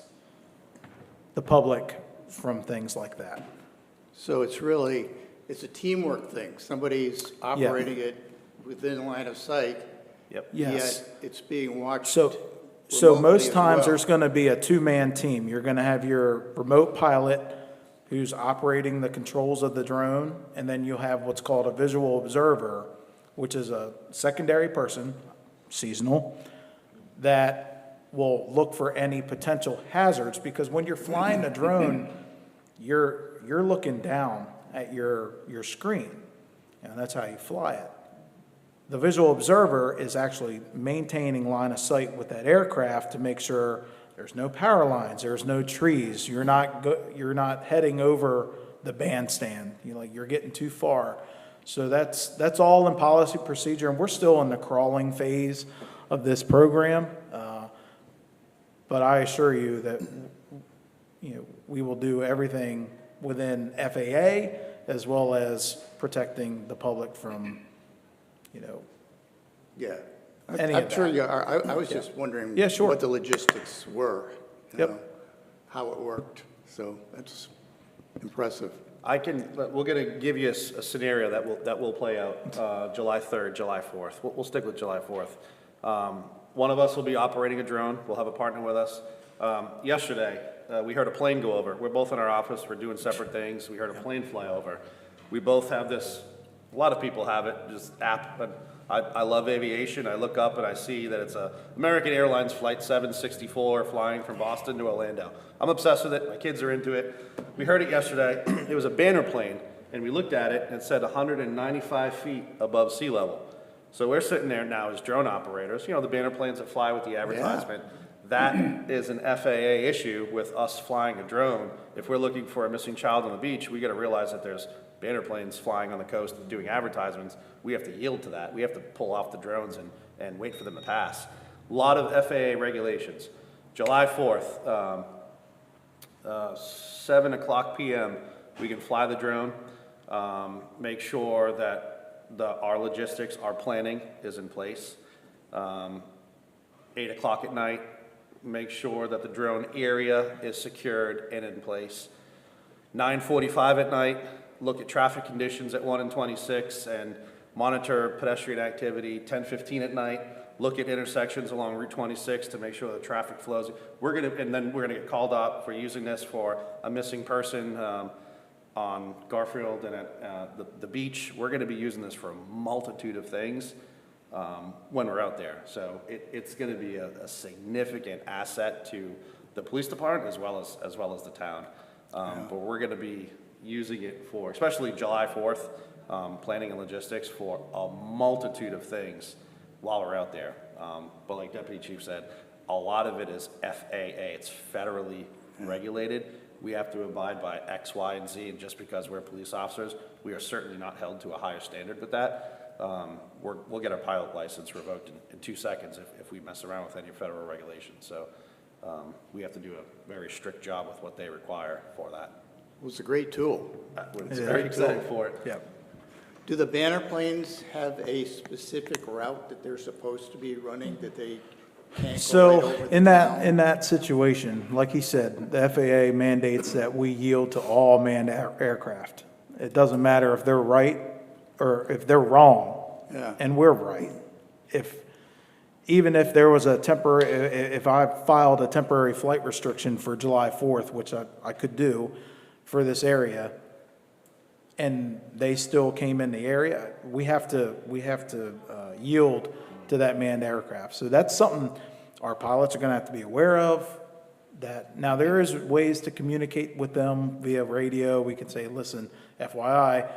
the public from things like that. So it's really, it's a teamwork thing. Somebody's operating it within line of sight. Yep. Yes. Yet it's being watched So remotely most as times, well. there's going to be a two-man team. You're going to have your remote pilot who's operating the controls of the drone, and then you'll have what's called a visual observer, which is a secondary person, seasonal, that will look for any potential hazards, because when you're flying a drone, you're looking down at your screen, and that's how you fly it. The visual observer is actually maintaining line of sight with that aircraft to make sure there's no power lines, there's no trees, you're not heading over the bandstand, you're getting too far. So that's all in policy procedure, and we're still in the crawling phase of this program. But I assure you that, we will do everything within FAA as well as protecting the public from, Yeah. Any I'm of sure that. you are. I was just wondering Yeah, sure. what the logistics were. you Yep. know, how it worked. So that's impressive. We're going to give you a scenario that will play out July 3rd, July 4th. We'll stick with July 4th. One of us will be operating a drone. We'll have a partner with us. Yesterday, we heard a plane go over. We're both in our office. We're doing separate things. We heard a plane fly over. We both have this, a lot of people have it, just app. But I love aviation. I look up and I see that it's a American Airlines Flight 764 flying from Boston to Orlando. I'm obsessed with it. My kids are into it. We heard it yesterday. It was a banner plane, and we looked at it and it said 195 feet above sea level. So we're sitting there now as drone operators, the banner planes that fly with the advertisement. That is an FAA issue with us flying a drone. If we're looking for a missing child on the beach, we got to realize that there's banner planes flying on the coast and doing advertisements. We have to yield to that. We have to pull off the drones and wait for them to pass. A lot of FAA regulations. July 4th, 7 o'clock p.m., we can fly the drone, make sure that our logistics, our planning is in place. 8 o'clock at night, make sure that the drone area is secured and in place. 9:45 at night, look at traffic conditions at 1 and 26 and monitor pedestrian activity. 10:15 at night, look at intersections along Route 26 to make sure the traffic flows. And then we're gonna get called up for using this for a missing person on Garfield and at the beach. We're gonna be using this for a multitude of things when we're out there. So it's gonna be a significant asset to the police department as well as the town. But we're gonna be using it for, especially July 4th, planning and logistics for a multitude of things while we're out there. But like Deputy Chief said, a lot of it is FAA. It's federally regulated. We have to abide by X, Y, and Z, and just because we're police officers, we are certainly not held to a higher standard with that. We'll get our pilot license revoked in 2 seconds if we mess around with any federal regulations. So we have to do a very strict job with what they require for that. It was a great tool. It's very exciting for it. Yeah. Do the banner planes have a specific route that they're supposed to be running that they can't go right So over? in that situation, like he said, the FAA mandates that we yield to all manned aircraft. It doesn't matter if they're right or if they're wrong, Yeah. and we're right. Even if there was if I filed a temporary flight restriction for July 4th, which I could do for this area, and they still came in the area, we have to yield to that manned aircraft. So that's something our pilots are going to have to be aware of. That now there is ways to communicate with them via radio. We can say, listen, FYI,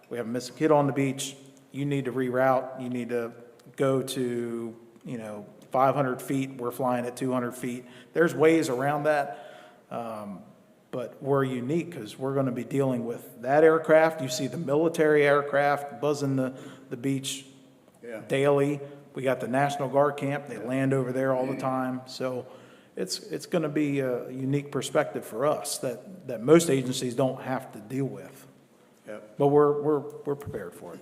we have a missing kid on the beach. You need to reroute. You need to go to 500 feet. We're flying at 200 feet. There's ways around that. But we're unique because we're going to be dealing with that aircraft. You see the military aircraft buzzing the beach daily. We got the National Guard camp. They land over there all the time. So it's going to be a unique perspective for us that most agencies don't have to deal with. Yep. But we're prepared for it.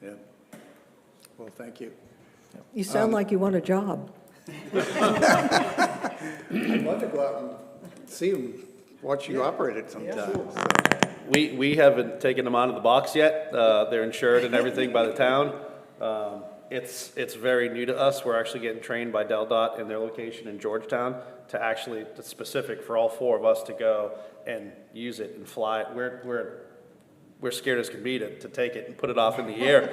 Yeah. Well, thank you. You sound like you want a job. I'd love to go out and see them, watch you operate it sometime. So, We haven't taken them out of the box yet. They're insured and everything by the town. It's very new to us. We're actually getting trained by Del Dot in their location in Georgetown to actually, it's specific for all four of us to go and use it and fly it. We're scared as can be to take it and put it off in the air.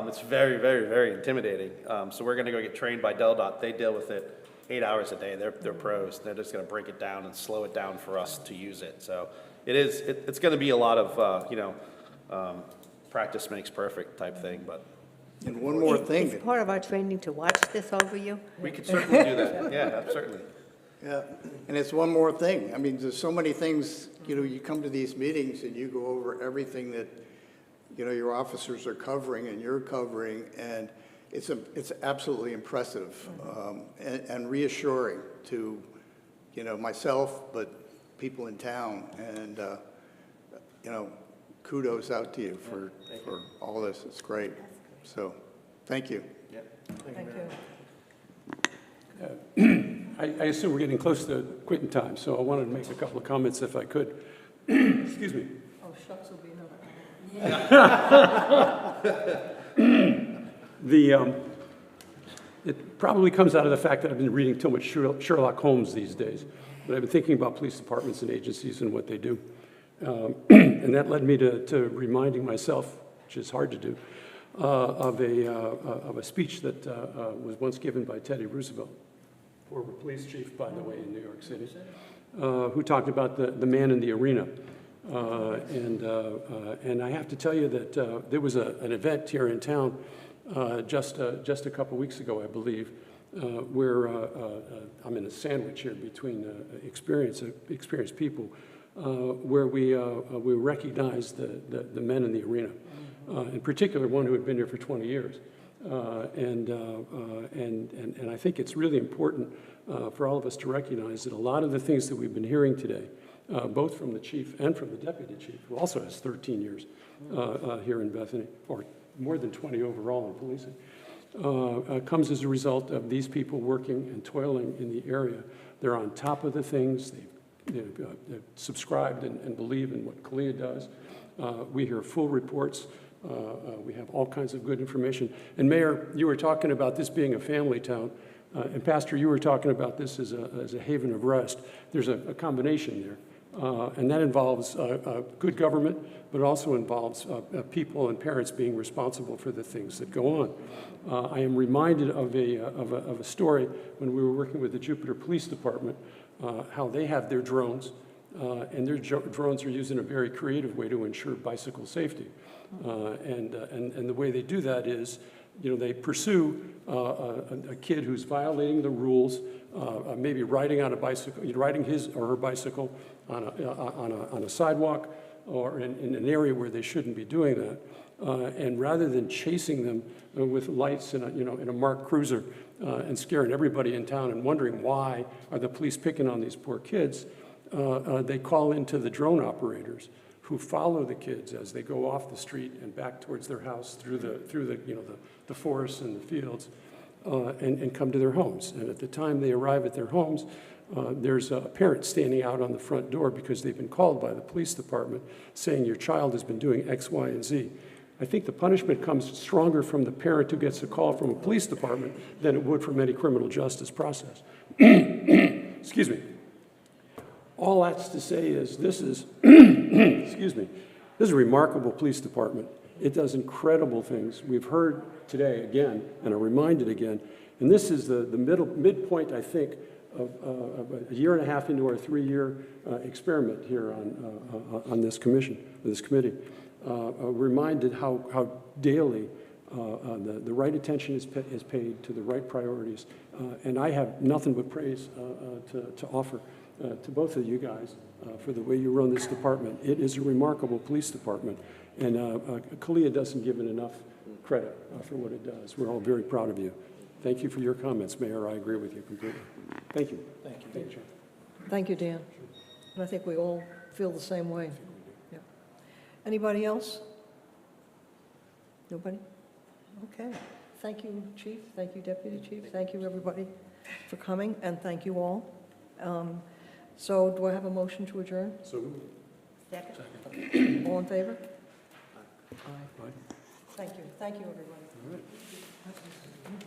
It's very, very, very intimidating. So we're gonna go get trained by Del Dot. They deal with it 8 hours a day. They're pros. They're just gonna break it down and slow it down for us to use it. So it's gonna be a lot of, practice makes perfect type thing, but and one more thing. It's part of our training to watch this over you. we could certainly do that. Yeah, certainly. Yeah, and it's one more thing. I mean, there's so many things, you come to these meetings and you go over everything that, your officers are covering and you're covering, and it's absolutely impressive and reassuring to, myself, but people in town. And, kudos out to you for all this. It's great. So, thank you. Thank you. I assume we're getting close to quitting time, so I wanted to make a couple of comments if I could. Excuse me. Oh, shucks will be another. It probably comes out of the fact that I've been reading too much Sherlock Holmes these days, but I've been thinking about police departments and agencies and what they do. And that led me to reminding myself, which is hard to do, of a speech that was once given by Teddy Roosevelt, former police chief, by the way, in New York City, who talked about the man in the arena. And I have to tell you that there was an event here in town just a couple weeks ago, I believe, where I'm in a sandwich here between experienced people, where we recognized the men in the arena, in particular one who had been here for 20 years. And I think it's really important for all of us to recognize that a lot of the things that we've been hearing today, both from the chief and from the deputy chief, who also has 13 years here in Bethany, or more than 20 overall in policing, comes as a result of these people working and toiling in the area. They're on top of the things. They've subscribed and believe in what CALEA does. We hear full reports. We have all kinds of good information. And Mayor, you were talking about this being a family town. And Pastor, you were talking about this as a haven of rest. There's a combination there. And that involves good government, but also involves people and parents being responsible for the things that go on. I am reminded of a story when we were working with the Jupiter Police Department, how they have their drones, and their drones are used in a very creative way to ensure bicycle safety. And the way they do that is, they pursue a kid who's violating the rules, maybe riding on a bicycle, riding his or her bicycle on a sidewalk or in an area where they shouldn't be doing that. And rather than chasing them with lights in a marked cruiser and scaring everybody in town and wondering why are the police picking on these poor kids, they call into the drone operators who follow the kids as they go off the street and back towards their house through the forests and the fields, and come to their homes. And at the time they arrive at their homes, there's a parent standing out on the front door because they've been called by the police department saying your child has been doing X, Y, and Z. I think the punishment comes stronger from the parent who gets a call from a police department than it would from any criminal justice process. Excuse me. All that's to say is this is, excuse me, this is a remarkable police department. It does incredible things. We've heard today again, and are reminded again, and this is the midpoint, I think, of a year and a half into our 3-year experiment here on this commission, this committee. Reminded how daily the right attention is paid to the right priorities. And I have nothing but praise to offer to both of you guys for the way you run this department. It is a remarkable police department, and CALEA doesn't give it enough credit for what it does. We're all very proud of you. Thank you for your comments, Mayor. I agree with you completely. Thank you. Thank you. Thank you. Thank you, Dan. And I think we all feel the same way. Yeah. Anybody else? Nobody? Okay. Thank you, Chief. Thank you, Deputy Chief. Thank you, everybody, for coming, and thank you all. So do I have a motion to adjourn? So, Second? All in favor? Aye. Aye. Thank you. Thank you, everybody. all right.